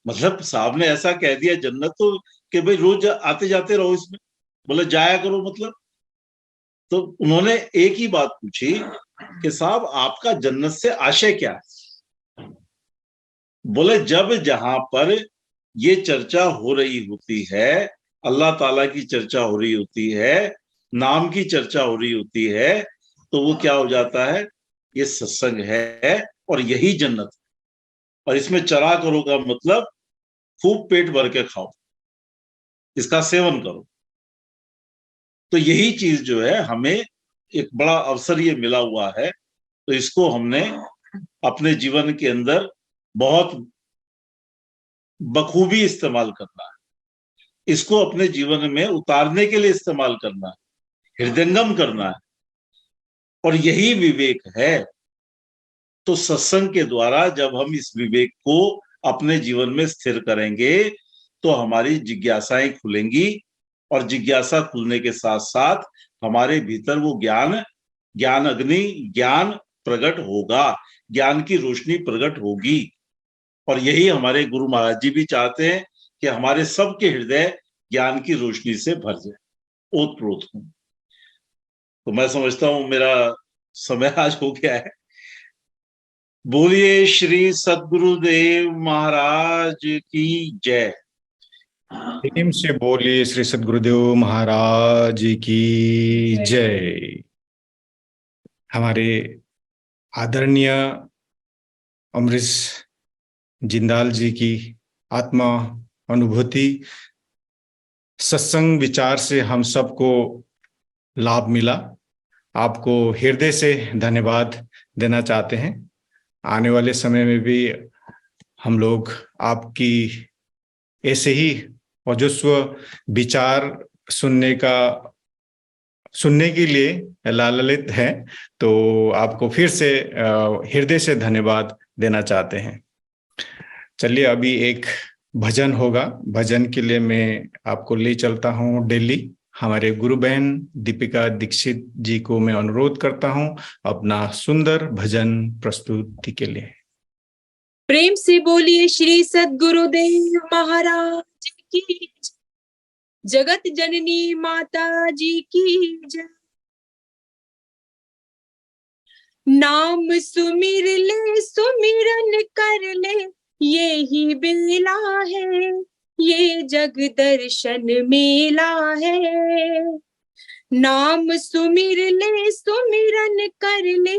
मतलब साहब ने ऐसा कह दिया जन्नत तो कि भाई रोज आते जाते रहो इसमें, बोले जाया करो मतलब। तो उन्होंने एक ही बात पूछी कि साहब आपका जन्नत से आशय क्या है? बोले जब जहां पर ये चर्चा हो रही होती है, अल्लाह ताला की चर्चा हो रही होती है, नाम की चर्चा हो रही होती है, तो वो क्या हो जाता है, ये सत्संग है और यही जन्नत। और इसमें चरा करो का मतलब खूब पेट भर के खाओ, इसका सेवन करो। तो यही चीज जो है, हमें एक बड़ा अवसर ये मिला हुआ है, तो इसको हमने अपने जीवन के अंदर बहुत बखूबी इस्तेमाल करना है, इसको अपने जीवन में उतारने के लिए इस्तेमाल करना है, हृदयंगम करना है, और यही विवेक है। तो सत्संग के द्वारा जब हम इस विवेक को अपने जीवन में स्थिर करेंगे तो हमारी जिज्ञासाएं खुलेंगी, और जिज्ञासा खुलने के साथ साथ हमारे भीतर वो ज्ञान अग्नि, ज्ञान प्रकट होगा, ज्ञान की रोशनी प्रकट होगी। और यही हमारे गुरु महाराज जी भी चाहते हैं कि हमारे सबके हृदय ज्ञान की रोशनी से भर जाए, ओतप्रोत हो। तो मैं समझता हूं मेरा समय आज हो गया है। बोलिए श्री सद्गुरुदेव महाराज की जय। प्रेम से बोलिए श्री सद्गुरुदेव महाराज की जय। हमारे आदरणीय अमरीश जिंदाल जी की आत्मा अनुभूति सत्संग विचार से हम सबको लाभ मिला। आपको हृदय से धन्यवाद देना चाहते हैं। आने वाले समय में भी हम लोग आपकी ऐसे ही ओजस्व विचार सुनने के लिए लाललित हैं। तो आपको फिर से हृदय से धन्यवाद देना चाहते हैं। चलिए अभी एक भजन होगा। भजन के लिए मैं आपको ले चलता हूँ दिल्ली। हमारे गुरु बहन दीपिका दीक्षित जी को मैं अनुरोध करता हूँ अपना सुंदर भजन प्रस्तुति के लिए। प्रेम से बोलिए श्री सद्गुरुदेव महाराज की, जगत जननी माता जी की जय। नाम सुमिर ले सुमिरन कर ले, ये ही बेला है, ये जग दर्शन मेला है। नाम सुमिर ले सुमिरन कर ले,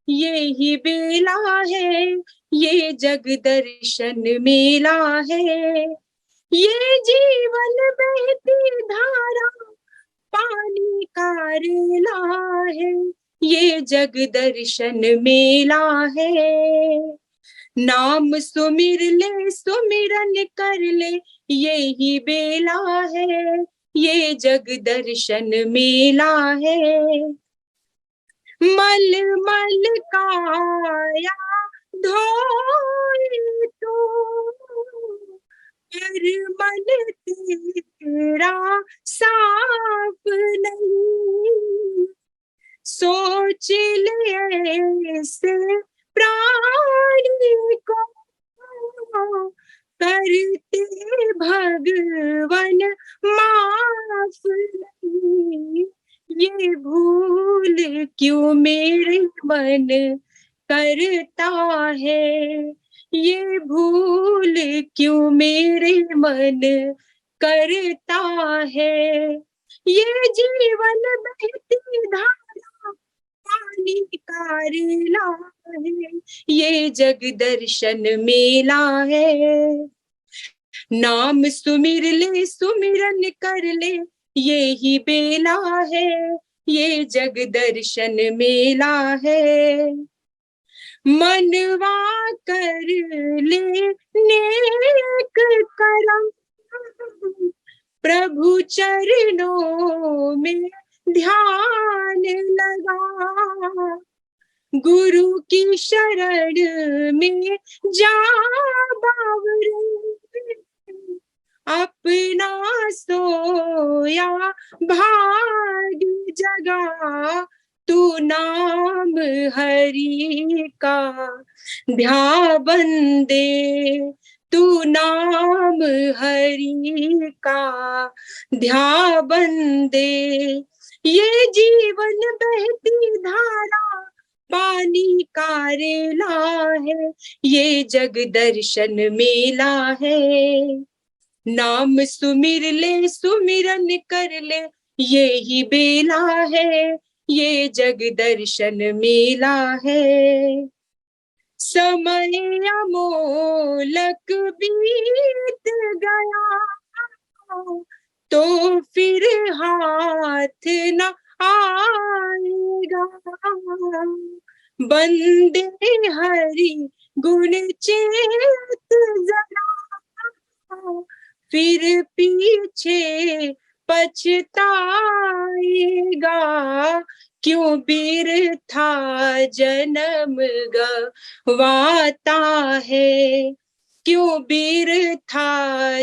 ये ही बेला है, ये जग दर्शन मेला है। ये जीवन बहती धारा पानी का रेला है, ये जग दर्शन मेला है। नाम सुमिर ले सुमिरन कर ले, ये ही बेला है, ये जग दर्शन मेला है। मल मल काया धोए तो, पर मन तेरा साफ नहीं। सोच ले से प्राणी को, करते भगवन माफ नहीं। ये भूल क्यों मेरे मन करता है, ये भूल क्यों मेरे मन करता है। ये जीवन बहती धारा पानी का रेला है, ये जग दर्शन मेला है। नाम सुमिर ले सुमिरन कर ले, ये ही बेला है, ये जग दर्शन मेला है। मनवा कर ले नेक करम, प्रभु चरणों में ध्यान लगा। गुरु की शरण में जा बावरे, अपना सोया भाग जगा। तू नाम हरि का ध्यान दे, तू नाम हरि का ध्यान दे। ये जीवन बहती धारा पानी का रेला है, ये जग दर्शन मेला है। नाम सुमिर ले सुमिरन कर ले, ये ही बेला है, ये जग दर्शन मेला है। समय अमोलक बीत गया, तो फिर हाथ न आएगा। बंदे हरि गुण चेत जरा, फिर पीछे पछताएगा। क्यों बिरथा जन्म गवाता है, क्यों बिरथा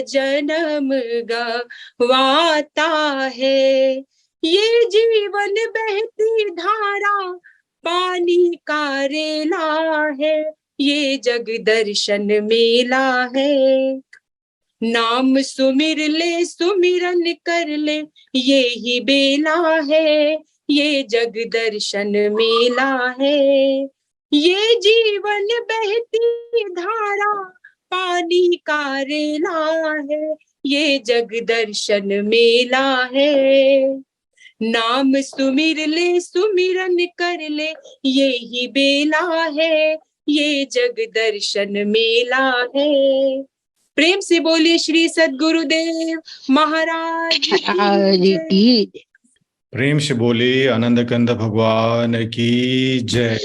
जन्म गवाता है। ये जीवन बहती धारा पानी का रेला है, ये जग दर्शन मेला है। नाम सुमिर ले सुमिरन कर ले, ये ही बेला है, ये जग दर्शन मेला है। ये जीवन बहती धारा पानी का रेला है, ये जग दर्शन मेला है। नाम सुमिर ले सुमिरन कर ले, ये ही बेला है, ये जग दर्शन मेला है। प्रेम से बोलिए श्री सद्गुरुदेव महाराज की। प्रेम से बोलिए आनंद कंद भगवान की जय।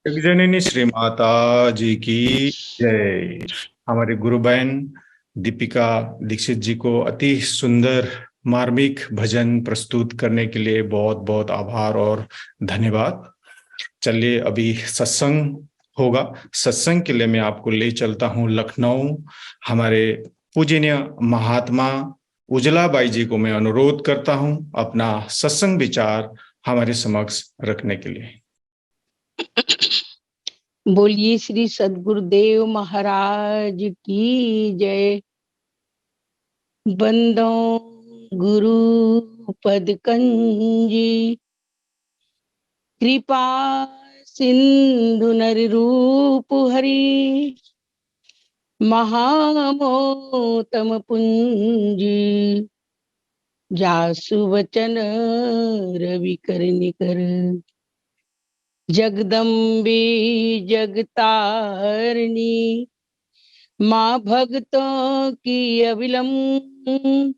जगजननी श्री माता जी की जय। हमारे गुरु बहन दीपिका दीक्षित जी को अति सुंदर मार्मिक भजन प्रस्तुत करने के लिए बहुत बहुत आभार और धन्यवाद। चलिए अभी सत्संग होगा। सत्संग के लिए मैं आपको ले चलता हूँ लखनऊ। हमारे पूजनीय महात्मा उजलाबाई जी को मैं अनुरोध करता हूं अपना सत्संग विचार हमारे समक्ष रखने के लिए। बोलिए श्री सद्गुरुदेव महाराज की जय। बंदो गुरु पद कंजी, कृपा सिंधु नर रूप हरि, महामोतम पुंजी, जासु वचन रवि कर निकर, जगदम्बे जगतारिणी, माँ भक्तों की अविलंब,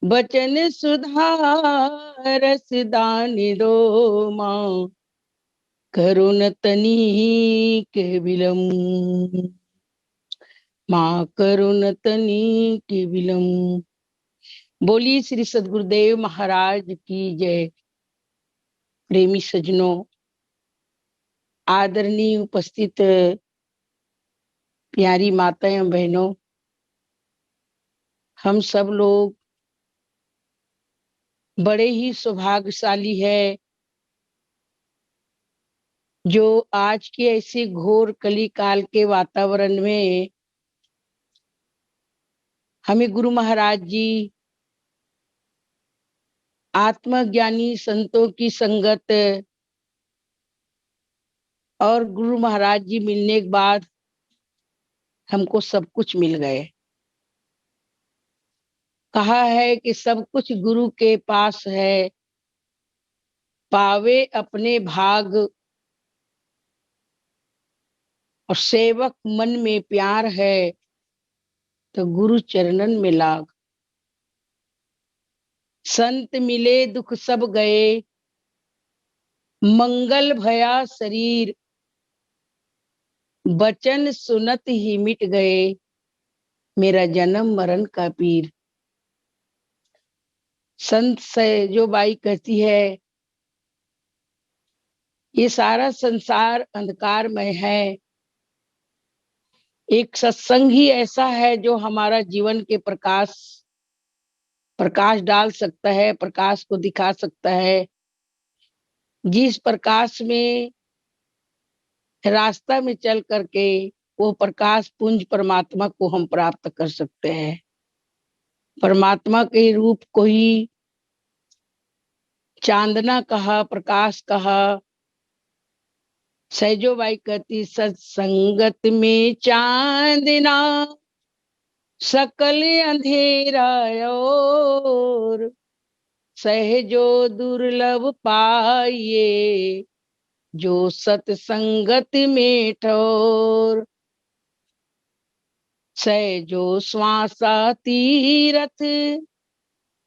बचन सुधारस दान दो, माँ करुण तनी के विलंब, माँ करुण तनी के विलंब। बोली श्री सद्गुरुदेव महाराज की जय। प्रेमी सज्जनों, आदरणीय उपस्थित प्यारी माताएं बहनों, हम सब लोग बड़े ही सौभाग्यशाली है जो आज के ऐसे घोर कली काल के वातावरण में हमें गुरु महाराज जी, आत्मज्ञानी संतों की संगत और गुरु महाराज जी मिलने के बाद हमको सब कुछ मिल गए। कहा है कि सब कुछ गुरु के पास है, पावे अपने भाग, और सेवक मन में प्यार है तो गुरु चरणन में लाग। संत मिले दुख सब गए, मंगल भया शरीर, बचन सुनत ही मिट गए, मेरा जन्म मरण का पीर। संत से जो बाई कहती है ये सारा संसार अंधकारमय है, एक सत्संग ही ऐसा है जो हमारा जीवन के प्रकाश डाल सकता है, प्रकाश को दिखा सकता है। जिस प्रकाश में रास्ता में चल करके वो प्रकाश पुंज परमात्मा को हम प्राप्त कर सकते हैं। परमात्मा के रूप को ही चांदना कहा, प्रकाश कहा। सहजोबाई कहती सत्संगत में चांदना, सकल अंधेरा और, सहजो दुर्लभ पाइए, जो सत्संगत में ठोर। सहजो श्वासा तीरथ,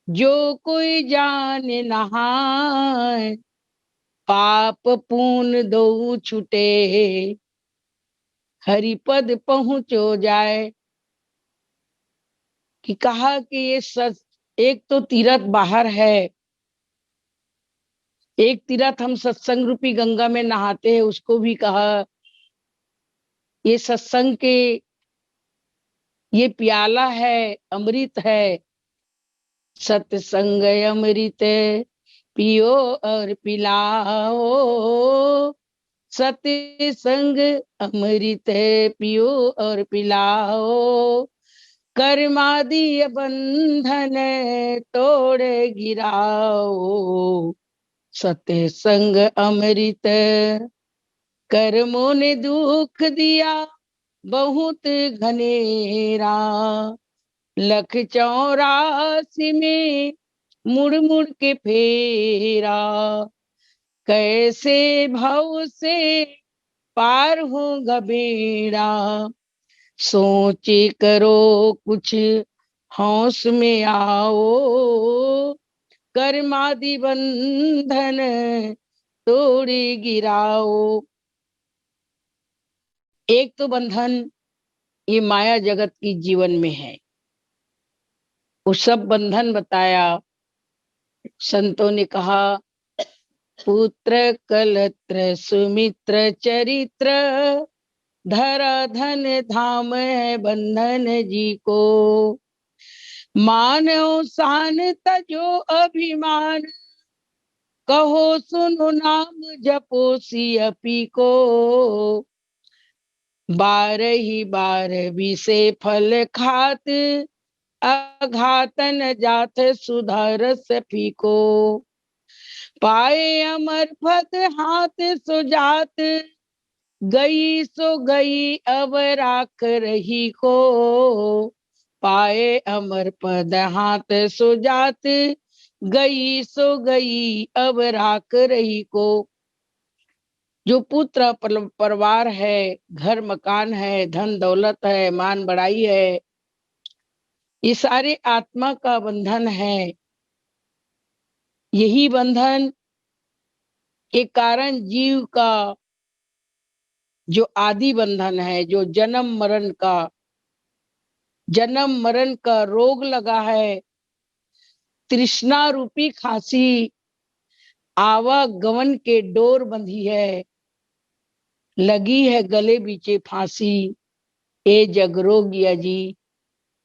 जो कोई जाने नहाए, पाप पुण्य दो छूटे, हरिपद पहुंचो जाए। कि कहा कि ये एक तो तीर्थ बाहर है, एक तीर्थ हम सत्संग रूपी गंगा में नहाते हैं, उसको भी कहा ये सत्संग के ये प्याला है, अमृत है। सत्संग अमृत पियो और पिलाओ, सत्संग अमृत पियो और पिलाओ, कर्मादि बंधन तोड़ गिराओ, सत्संग अमृत। कर्मों ने दुख दिया बहुत घनेरा, लख 84 में मुड़ मुड़ के फेरा, कैसे भाव से पार होगा बेड़ा, सोचे करो कुछ होश में आओ, कर्मादि बंधन तोड़े गिराओ। एक तो बंधन ये माया जगत की जीवन में है, वो सब बंधन बताया। संतों ने कहा पुत्र कलत्र सुमित्र चरित्र, धरा धन धाम है बंधन जी को। मानो शान तजो अभिमान, कहो सुनो नाम जपो सियपी को। बार ही बार विषे फल खात, अघातन जात सुधार सफीको। पाए अमर पद हाथ सुजात, गई सो गई अब राख रही को। पाए अमर पद हाथ सुजात, गई सो गई अब राख रही को। जो पुत्र परिवार है, घर मकान है, धन दौलत है, मान बढ़ाई है, ये सारे आत्मा का बंधन है। यही बंधन के कारण जीव का जो आदि बंधन है, जो जन्म मरण का रोग लगा है, तृष्णा रूपी खांसी आवागमन के डोर बंधी है, लगी है गले बीचे फांसी। ए जग रोगिया जी,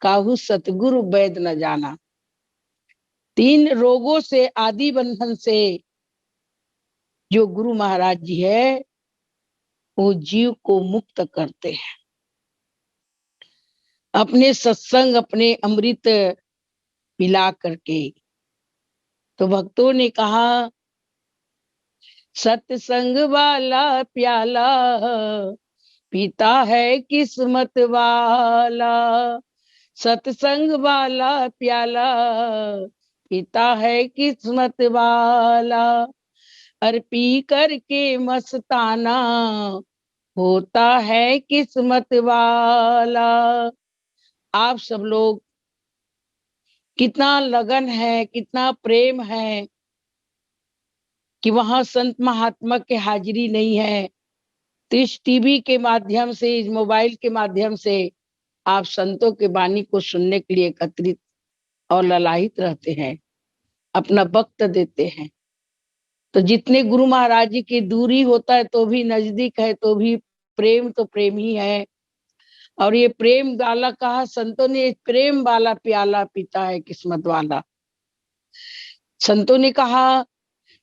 काहू सतगुरु वैद न जाना। 3 रोगों से, आदि बंधन से जो गुरु महाराज जी है वो जीव को मुक्त करते हैं। अपने सत्संग, अपने अमृत पिला करके। तो भक्तों ने कहा सत्संग वाला प्याला पीता है किस्मत वाला। सत्संग वाला प्याला पीता है किस्मत वाला। और पी करके मस्ताना होता है किस्मत वाला। आप सब लोग कितना लगन है, कितना प्रेम है कि वहां संत महात्मा के हाजिरी नहीं है, तो इस टीवी के माध्यम से, इस मोबाइल के माध्यम से आप संतों के वाणी को सुनने के लिए एकत्रित और ललायित रहते हैं, अपना वक्त देते हैं। तो जितने गुरु महाराज जी की दूरी होता है तो भी नजदीक है, तो भी प्रेम तो प्रेम ही है। और ये प्रेम वाला कहा संतों ने, प्रेम वाला प्याला पीता है किस्मत वाला। संतों ने कहा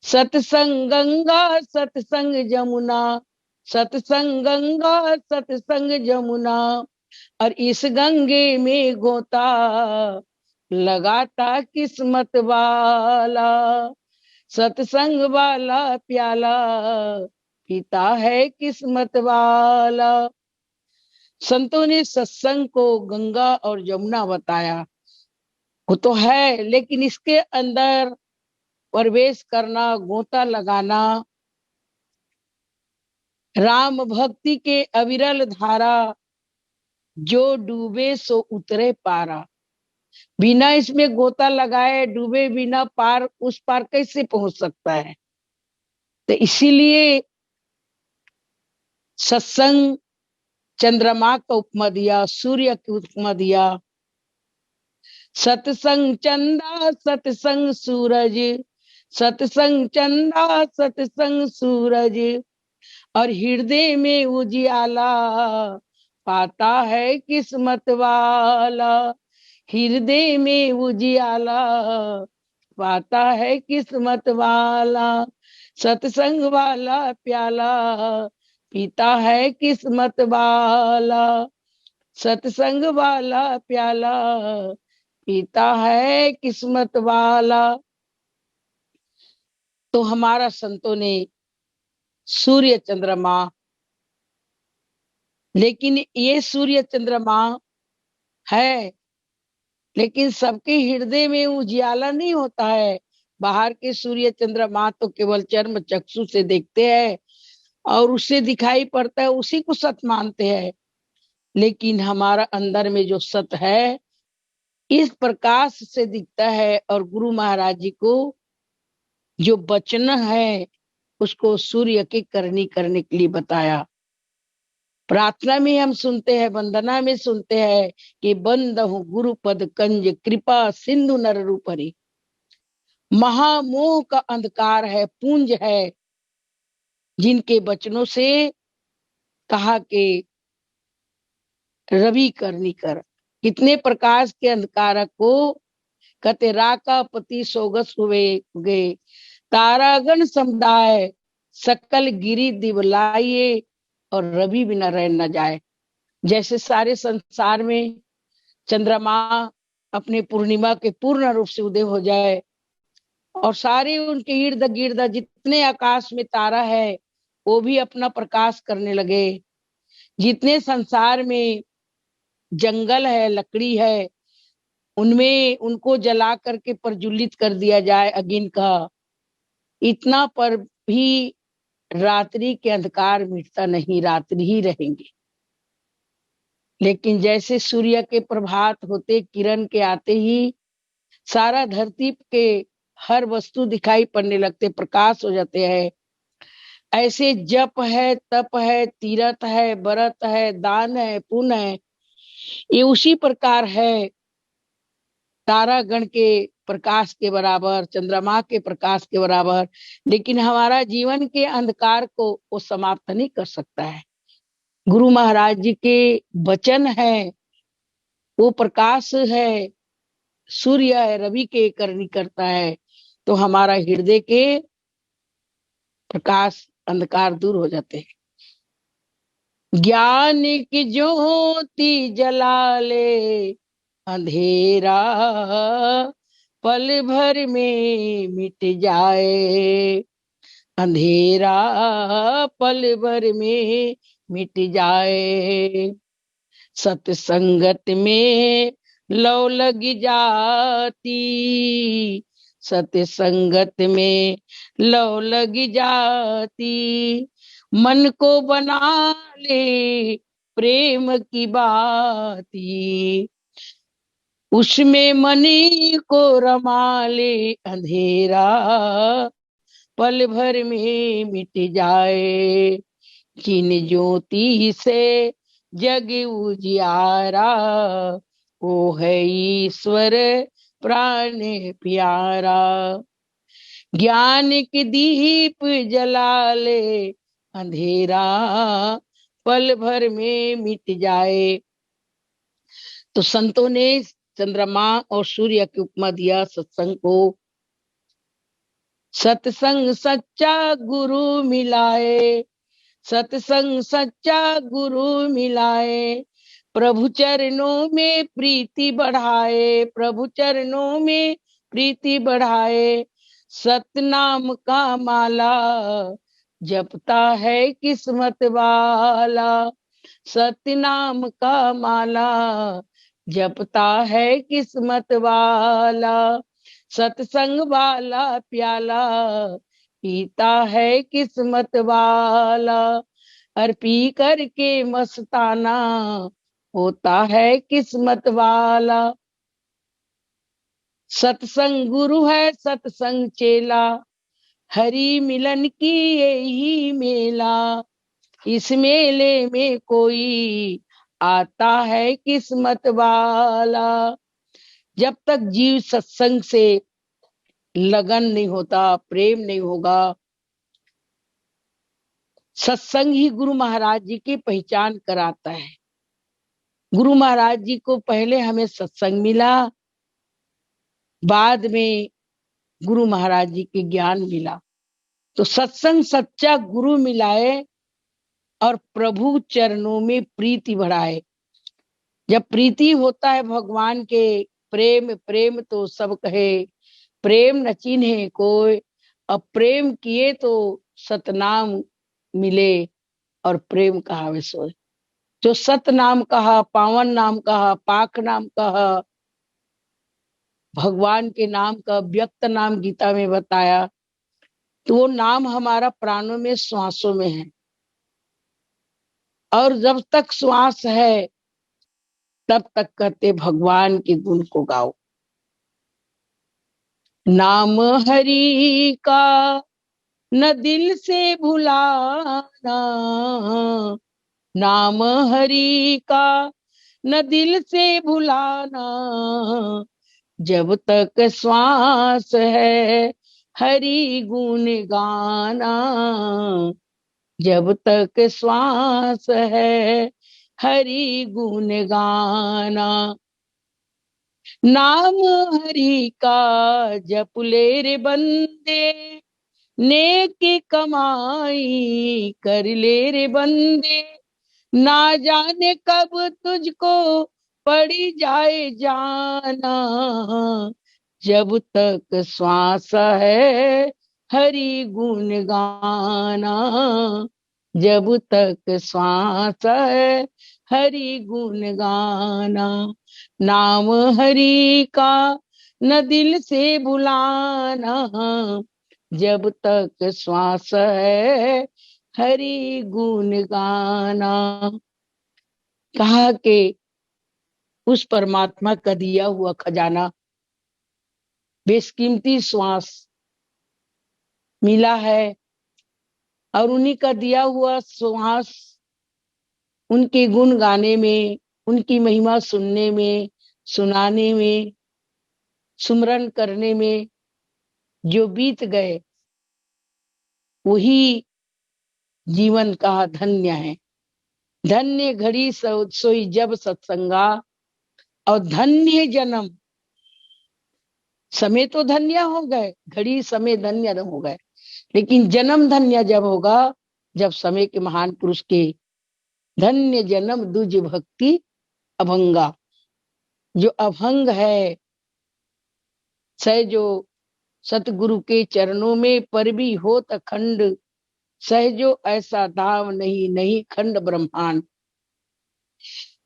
सत्संग गंगा सत्संग जमुना, सत्संग गंगा सत्संग जमुना। और इस गंगे में गोता लगाता किस्मत वाला। सत्संग वाला प्याला पीता है किस्मत वाला। संतों ने सत्संग को गंगा और जमुना बताया। वो तो है, लेकिन इसके अंदर प्रवेश करना, गोता लगाना, राम भक्ति के अविरल धारा, जो डूबे सो उतरे पारा। बिना इसमें गोता लगाए, डूबे बिना पार, उस पार कैसे पहुंच सकता है। तो इसीलिए सत्संग चंद्रमा का उपमा दिया, सूर्य की उपमा दिया। सत्संग चंदा सत्संग सूरज, सत्संग चंदा सत्संग सूरज। और हृदय में उजियाला पाता है किस्मत वाला। हृदय में उजियाला पाता है किस्मत वाला। सत्संग वाला प्याला पीता है किस्मत वाला। सत्संग वाला प्याला पीता है किस्मत वाला। तो हमारा संतों ने सूर्य चंद्रमा, लेकिन ये सूर्य चंद्रमा है, लेकिन सबके हृदय में उजियाला नहीं होता है। बाहर के सूर्य चंद्रमा तो केवल चर्म चक्षु से देखते हैं और उससे दिखाई पड़ता है, उसी को सत मानते हैं। लेकिन हमारा अंदर में जो सत है इस प्रकाश से दिखता है। और गुरु महाराज जी को जो वचन है उसको सूर्य की करनी करने के लिए बताया। प्रार्थना में हम सुनते हैं, वंदना में सुनते हैं कि बंदहु गुरु पद कंज कृपा सिंधु नर रूपरी। महामोह का अंधकार है, पुंज है, जिनके वचनों से कहा कि रवि करनी कर, कितने प्रकाश के अंधकार को कते राका पति सोगस हुए गए, तारागण समुदाय सकल गिरी दिवलाइए, और रवि बिना रह न जाए। जैसे सारे संसार में चंद्रमा अपने पूर्णिमा के पूर्ण रूप से उदय हो जाए, और सारे उनके इर्द गिर्द जितने आकाश में तारा है वो भी अपना प्रकाश करने लगे, जितने संसार में जंगल है, लकड़ी है, उनमें उनको जला करके प्रज्वलित कर दिया जाए अग्नि का, इतना पर भी रात्रि के अंधकार मिटता नहीं, रात्रि ही रहेंगे। लेकिन जैसे सूर्य के प्रभात होते, किरण के आते ही सारा धरती के हर वस्तु दिखाई पड़ने लगते, प्रकाश हो जाते हैं, ऐसे जप है, तप है, तीरथ है, व्रत है, दान है, पुण्य है, ये उसी प्रकार है। तारागण के प्रकाश के बराबर, चंद्रमा के प्रकाश के बराबर, लेकिन हमारा जीवन के अंधकार को वो समाप्त नहीं कर सकता है। गुरु महाराज जी के वचन है, वो प्रकाश है, सूर्य है, रवि के करनी करता है, तो हमारा हृदय के प्रकाश अंधकार दूर हो जाते हैं। ज्ञान की ज्योति जला ले अंधेरा, पल भर में मिट जाए, अंधेरा पल भर में मिट जाए। सत्संगत में लौ लग जाती, सत्संगत में लौ लग जाती, मन को बना ले प्रेम की बाती, उसमें मनी को रमा ले, अंधेरा पल भर में मिट जाए। जिन ज्योति से जग उजियारा, वो है ईश्वर प्राण प्यारा। ज्ञान के दीप जला ले अंधेरा, पल भर में मिट जाए। तो संतों ने चंद्रमा और सूर्य की उपमा दिया सत्संग को। सत्संग सच्चा गुरु मिलाए, सत्संग सच्चा गुरु मिलाए, प्रभु चरणों में प्रीति बढ़ाए, प्रभु चरणों में प्रीति बढ़ाए। सतनाम का माला जपता है किस्मत वाला, सतनाम का माला जपता है किस्मत वाला, सत्संग वाला प्याला पीता है किस्मत वाला, और पी करके मस्ताना होता है किस्मत वाला। सत्संग गुरु है, सत्संग चेला, हरि मिलन की यही मेला, इस मेले में कोई आता है किस्मत वाला। जब तक जीव सत्संग से लगन नहीं होता, प्रेम नहीं होगा, सत्संग ही गुरु महाराज जी की पहचान कराता है। गुरु महाराज जी को पहले हमें सत्संग मिला, बाद में गुरु महाराज जी के ज्ञान मिला। तो सत्संग सच्चा गुरु मिलाए और प्रभु चरणों में प्रीति बढ़ाए। जब प्रीति होता है भगवान के, प्रेम प्रेम तो सब कहे, प्रेम न चिन्हे कोई, अब प्रेम किए तो सतनाम मिले, और प्रेम कहावे सोए। जो सत नाम कहा, पावन नाम कहा, पाक नाम कहा, भगवान के नाम का व्यक्त नाम गीता में बताया, तो वो नाम हमारा प्राणों में, श्वासों में है, और जब तक श्वास है तब तक कहते भगवान के गुण को गाओ। नाम हरि का न दिल से भुलाना, नाम हरि का न दिल से भुलाना, जब तक श्वास है हरि गुण गाना, जब तक श्वास है हरि गुण गाना। नाम हरि का जप ले रे बंदे, नेकी कमाई कर ले रे बंदे। ना जाने कब तुझको पड़ी जाए जाना, जब तक श्वास है हरि गुण गाना। जब तक श्वास है हरि गुण गाना। नाम हरि का न दिल से भुलाना, जब तक श्वास है हरि गुण गाना। कहा कि उस परमात्मा का दिया हुआ खजाना, बेशकीमती श्वास मिला है, और उन्हीं का दिया हुआ श्वास उनके गुण गाने में, उनकी महिमा सुनने में, सुनाने में, सुमरन करने में जो बीत गए, वही जीवन का धन्य है। धन्य घड़ी सोई जब सत्संगा, और धन्य जन्म। समय तो धन्य हो गए, घड़ी समय धन्य हो गए, लेकिन जन्म धन्य जब होगा जब समय के महान पुरुष के धन्य जन्म दुज भक्ति अभंगा। जो अभंग है सहजो सतगुरु के चरणों में, पर भी होत अखंड सहजो ऐसा धाम नहीं, नहीं खंड ब्रह्मांड।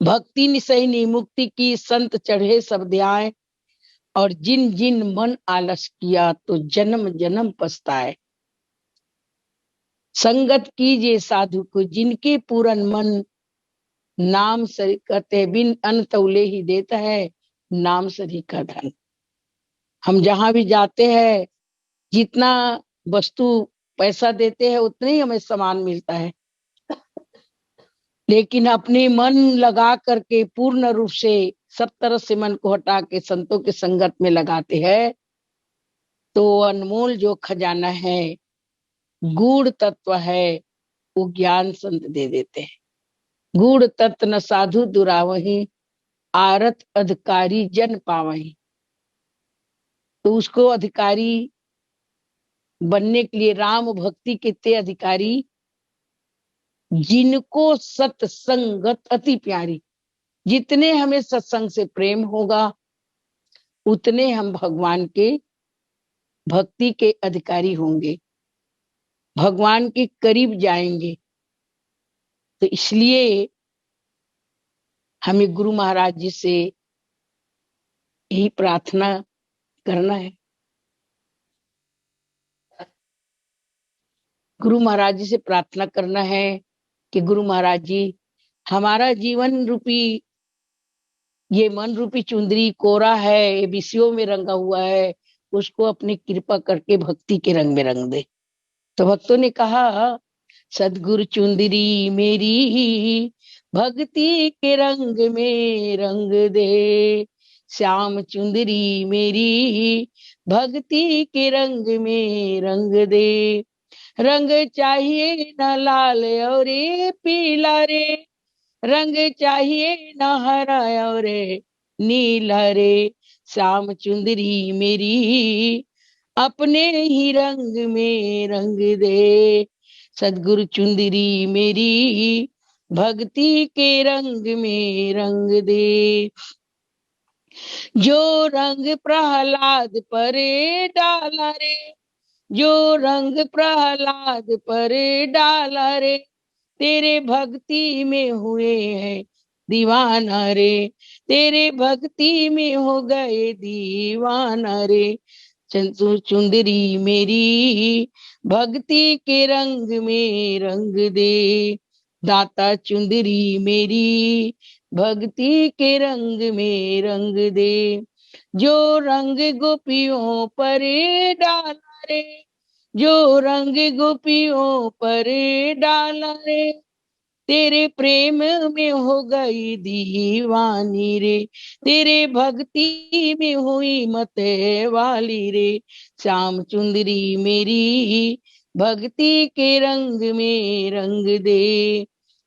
भक्ति निसैनी मुक्ति की संत चढ़े सब ध्याए, और जिन जिन मन आलस किया तो जन्म जन्म पछताए। संगत कीजिए साधु को जिनके पूरन मन, नाम सरी करते बिन अन्न तौले ही देता है नाम सरी का धन। हम जहां भी जाते हैं, जितना वस्तु पैसा देते हैं उतने ही हमें सामान मिलता है, लेकिन अपने मन लगा करके पूर्ण रूप से सब तरह से मन को हटा के संतों के संगत में लगाते हैं, तो अनमोल जो खजाना है, गूढ़ तत्व है, वो ज्ञान संत दे देते हैं। गूढ़ तत्व न साधु दुरावही, आरत अधिकारी जन पावही। तो उसको अधिकारी बनने के लिए राम भक्ति के ते अधिकारी, जिनको सत्संगत अति प्यारी। जितने हमें सत्संग से प्रेम होगा, उतने हम भगवान के भक्ति के अधिकारी होंगे, भगवान के करीब जाएंगे। तो इसलिए हमें गुरु महाराज जी से यही प्रार्थना करना है। गुरु महाराज जी से प्रार्थना करना है कि गुरु महाराज जी, हमारा जीवन रूपी ये मन रूपी चुंदरी कोरा है, ये विषयों में रंगा हुआ है, उसको अपनी कृपा करके भक्ति के रंग में रंग दे। तो भक्तों ने कहा, सदगुरु चुंदरी मेरी भक्ति के रंग में रंग दे, श्याम चुंदरी मेरी भक्ति के रंग में रंग दे। रंग चाहिए न लाल और पीला रे, रंग चाहिए न हरा और नीला रे, श्याम चुंदरी मेरी अपने ही रंग में रंग दे। सदगुरु चुंदरी मेरी भक्ति के रंग में रंग दे। जो रंग प्रहलाद पर डाला रे, जो रंग प्रहलाद पर डाला रे, तेरे भक्ति में हुए हैं दीवाना रे, तेरे भक्ति में हो गए दीवाना रे। चुंदरी मेरी भक्ति के रंग में रंग दे, दाता चुंदरी मेरी भक्ति के रंग में रंग दे। जो रंग गोपियों पर डाला रे, जो रंग गोपियों पर डाला रे, तेरे प्रेम में हो गई दीवानी रे, तेरे भक्ति में हुई मत वाली रे। श्याम चुंदरी मेरी भक्ति के रंग में रंग दे,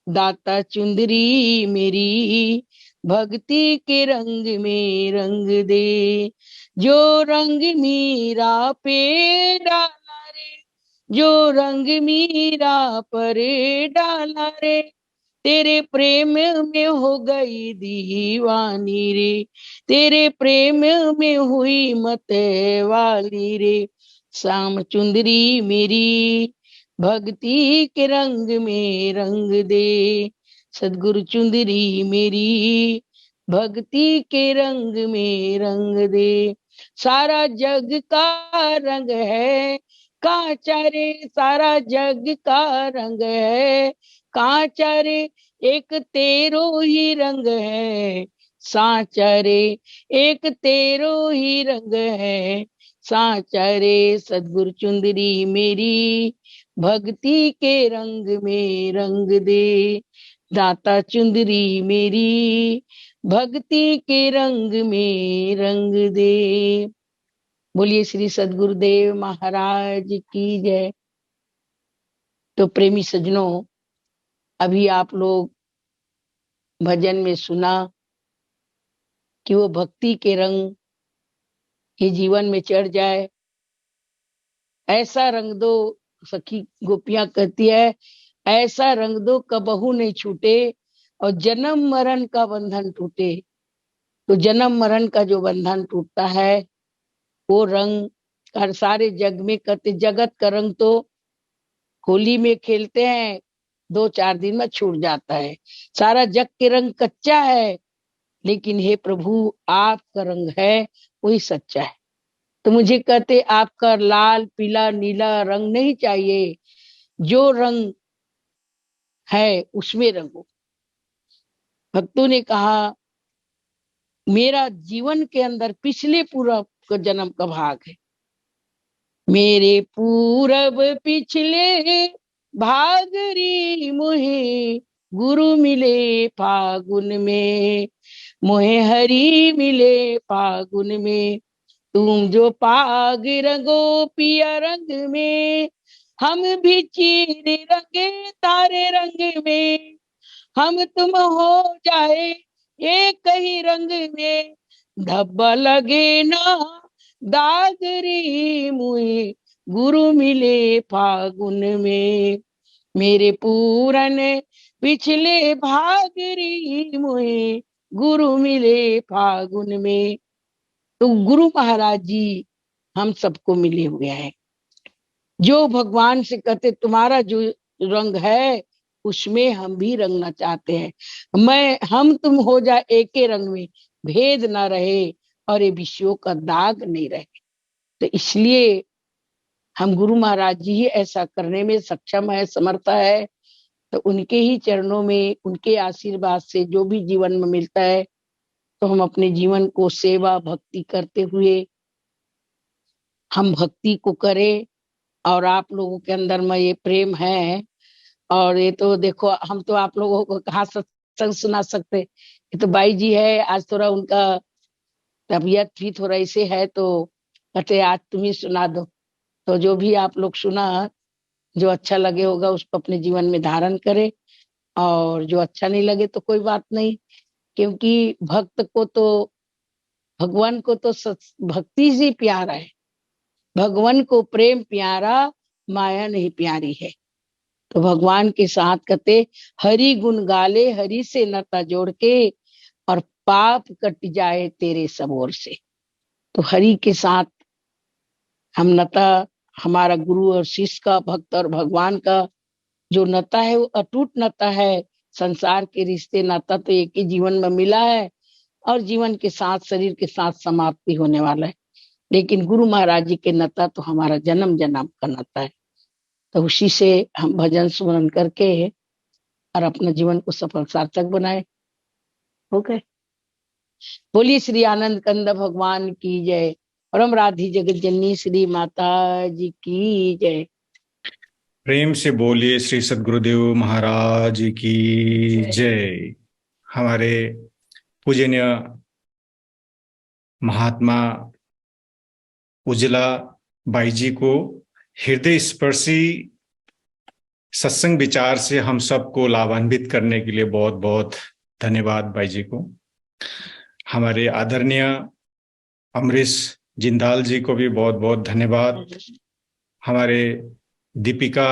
दाता चुंदरी मेरी भक्ति के रंग में रंग दे। जो रंग मीरा पे डाला रे, जो रंग मीरा पर डाला रे, तेरे प्रेम में हो गई दीवानी रे, तेरे प्रेम में हुई मत वाली रे। श्याम चुंदरी मेरी भक्ति के रंग में रंग दे। सदगुरु चुंदरी मेरी भक्ति के रंग में रंग दे। सारा जग का रंग है कांचा रे, सारा जग का रंग है कांचा रे, एक तेरो ही रंग है सांचा रे, एक तेरो ही रंग है सांचा रे। सदगुरु चुंदरी मेरी भक्ति के रंग में रंग दे। दाता चुंदरी मेरी भक्ति के रंग में रंग दे। बोलिए श्री सदगुरुदेव महाराज की जय। तो प्रेमी सज्जनों, अभी आप लोग भजन में सुना कि वो भक्ति के रंग ये जीवन में चढ़ जाए, ऐसा रंग दो। सखी गोपियां कहती है, ऐसा रंग दो कबहू नहीं छूटे और जन्म मरण का बंधन टूटे। तो जन्म मरण का जो बंधन टूटता है वो रंग हर सारे जग में कहते, जगत का रंग तो होली में खेलते हैं 2-4 दिन में छूट जाता है, सारा जग के रंग कच्चा है, लेकिन हे प्रभु आपका रंग है वही सच्चा है। तो मुझे कहते आपका लाल पीला नीला रंग नहीं चाहिए, जो रंग है उसमें रंगो। भक्तों ने कहा मेरा जीवन के अंदर पिछले पूरब का जन्म का भाग है, मेरे पूरब पिछले भाग री मोहे गुरु मिले फागुन में, मोहे हरि मिले फागुन में। तुम जो पाग रंगो पिया रंग में, हम भी चीर रंगे तारे रंग में, हम तुम हो जाए एक ही रंग में, धब्बा लगे ना दाग रे मुझे गुरु मिले फागुन में, मेरे पूरन पिछले भाग री मुझे गुरु मिले फागुन में। तो गुरु महाराज जी हम सबको मिले हुए हैं, जो भगवान से कहते तुम्हारा जो रंग है उसमें हम भी रंगना चाहते हैं, हम तुम हो जाए एक ही रंग में, भेद ना रहे और ये विषयों का दाग नहीं रहे। तो इसलिए हम गुरु महाराज जी ही ऐसा करने में सक्षम है, समर्थ है। तो उनके ही चरणों में उनके आशीर्वाद से जो भी जीवन में मिलता है, तो हम अपने जीवन को सेवा भक्ति करते हुए हम भक्ति को करें। और आप लोगों के अंदर में ये प्रेम है, और ये तो देखो हम तो आप लोगों को कहाँ सत्संग सुना सकते। ये तो बाई जी है, आज थोड़ा उनका तबीयत भी थोड़ा ऐसे है, तो कहते आज तुम ही सुना दो। तो जो भी आप लोग सुना, जो अच्छा लगे होगा उसको अपने जीवन में धारण करे, और जो अच्छा नहीं लगे तो कोई बात नहीं, क्योंकि भक्त को तो भगवान को तो भक्ति से प्यारा है, भगवान को प्रेम प्यारा माया नहीं प्यारी है। तो भगवान के साथ कहते हरि गुण गाले हरि से नाता जोड़ के, और पाप कट जाए तेरे सब ओर से। तो हरि के साथ हम नाता, हमारा गुरु और शिष्य का, भक्त और भगवान का जो नाता है वो अटूट नाता है। संसार के रिश्ते नाता तो एक ही जीवन में मिला है, और जीवन के साथ शरीर के साथ समाप्ति होने वाला है, लेकिन गुरु महाराज जी के नाता तो हमारा जन्म जन्म का नाता है। तो उसी से हम भजन सुमरन करके और अपना जीवन को सफल सार्थक बनाए। ओके, बोलिए श्री आनंद कंद भगवान की जय, परम राधी जगत जननी श्री माता जी की जय। प्रेम से बोलिए श्री सद्गुरुदेव महाराज की जय। हमारे पूजनीय महात्मा उजला बाई जी को हृदय स्पर्शी सत्संग विचार से हम सबको लाभान्वित करने के लिए बहुत बहुत धन्यवाद भाई जी को। हमारे आदरणीय अमरीश जिंदाल जी को भी बहुत बहुत धन्यवाद। हमारे दीपिका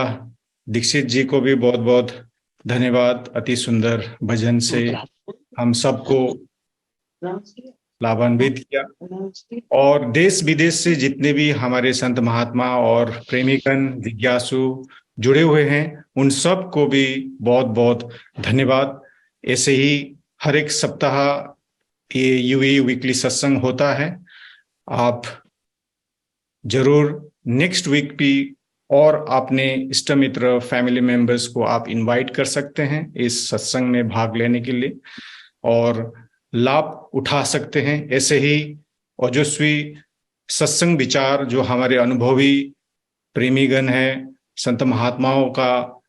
दीक्षित जी को भी बहुत बहुत धन्यवाद। अति सुंदर भजन से हम सबको लाभान्वित किया, और देश विदेश से जितने भी हमारे संत महात्मा और प्रेमीगण जिज्ञासु जुड़े हुए हैं, उन सब को भी बहुत बहुत धन्यवाद। ऐसे ही हर एक सप्ताह ये यूई वीकली सत्संग होता है। आप जरूर नेक्स्ट वीक भी और अपने इष्ट मित्र फैमिली मेंबर्स को आप इनवाइट कर सकते हैं इस सत्संग में भाग लेने के लिए और लाभ उठा सकते हैं। ऐसे ही ओजस्वी सत्संग विचार जो हमारे अनुभवी प्रेमीगण हैं, संत महात्माओं का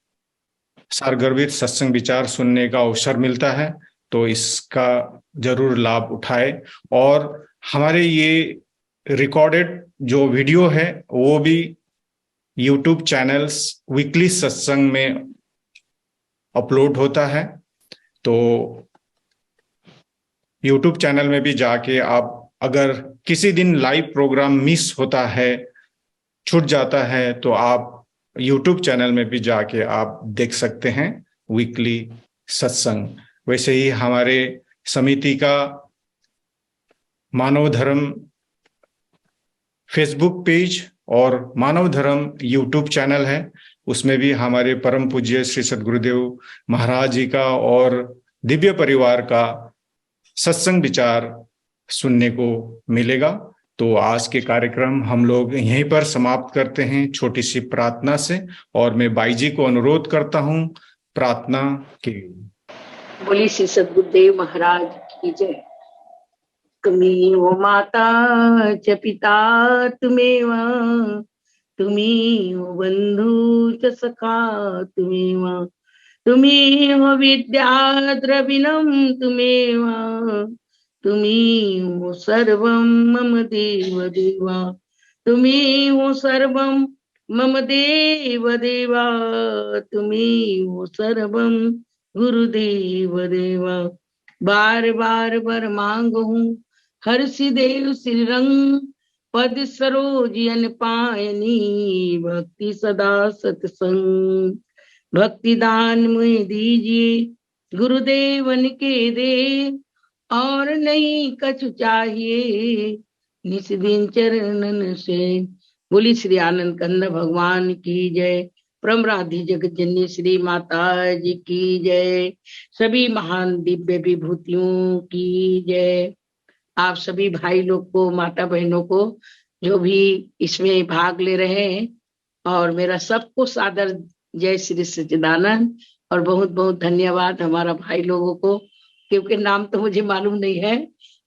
सारगर्भित सत्संग विचार सुनने का अवसर मिलता है, तो इसका जरूर लाभ उठाए। और हमारे ये रिकॉर्डेड जो वीडियो है वो भी यूट्यूब चैनल्स वीकली सत्संग में अपलोड होता है, तो यूट्यूब चैनल में भी जाके आप अगर किसी दिन लाइव प्रोग्राम मिस होता है, छूट जाता है, तो आप यूट्यूब चैनल में भी जाके आप देख सकते हैं वीकली सत्संग। वैसे ही हमारे समिति का मानव धर्म फेसबुक पेज और मानव धर्म यूट्यूब चैनल है, उसमें भी हमारे परम पूज्य श्री सद्गुरुदेव महाराज जी का और दिव्य परिवार का सत्संग विचार सुनने को मिलेगा। तो आज के कार्यक्रम हम लोग यहीं पर समाप्त करते हैं छोटी सी प्रार्थना से, और मैं बाई जी को अनुरोध करता हूं प्रार्थना के। बोली श्री सद्गुरुदेव महाराज की जय। त्वमेव माता च पिता त्वमेव, त्वमेव बंधु च सखा त्वमेव, त्वमेव विद्या द्रविणं त्वमेव, त्वमेव सर्वं मम देव देवा, त्वमेव सर्वं मम देव देवा, त्वमेव सर्वं गुरुदेव देवा। बार बार वर मांगहूँ हर सिदेव श्रीरंग, पद सरोज अन पायनी, भक्ति सदा सत्संग। भक्ति दान मुझे दीजिए गुरुदेवन के दे, और नहीं कछु चाहिए निस दिन चरणन से। बोली श्री आनंद कंद भगवान की जय। परम राधि जगत जननी श्री माता जी की जय। सभी महान दिव्य विभूतियों की जय। आप सभी भाई लोग को, माता बहनों को जो भी इसमें भाग ले रहे हैं, और मेरा सबको सादर जय श्री सच्चिदानंद और बहुत बहुत धन्यवाद हमारा भाई लोगों को, क्योंकि नाम तो मुझे मालूम नहीं है।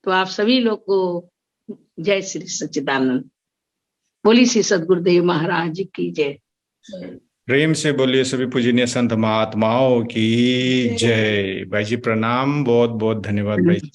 तो आप सभी लोग को जय श्री सच्चिदानंद। बोली श्री सद्गुरुदेव महाराज की जय। प्रेम से बोलिए सभी पूजनीय संत महात्माओं की जय। भाई जी प्रणाम, बहुत बहुत धन्यवाद भाई जी।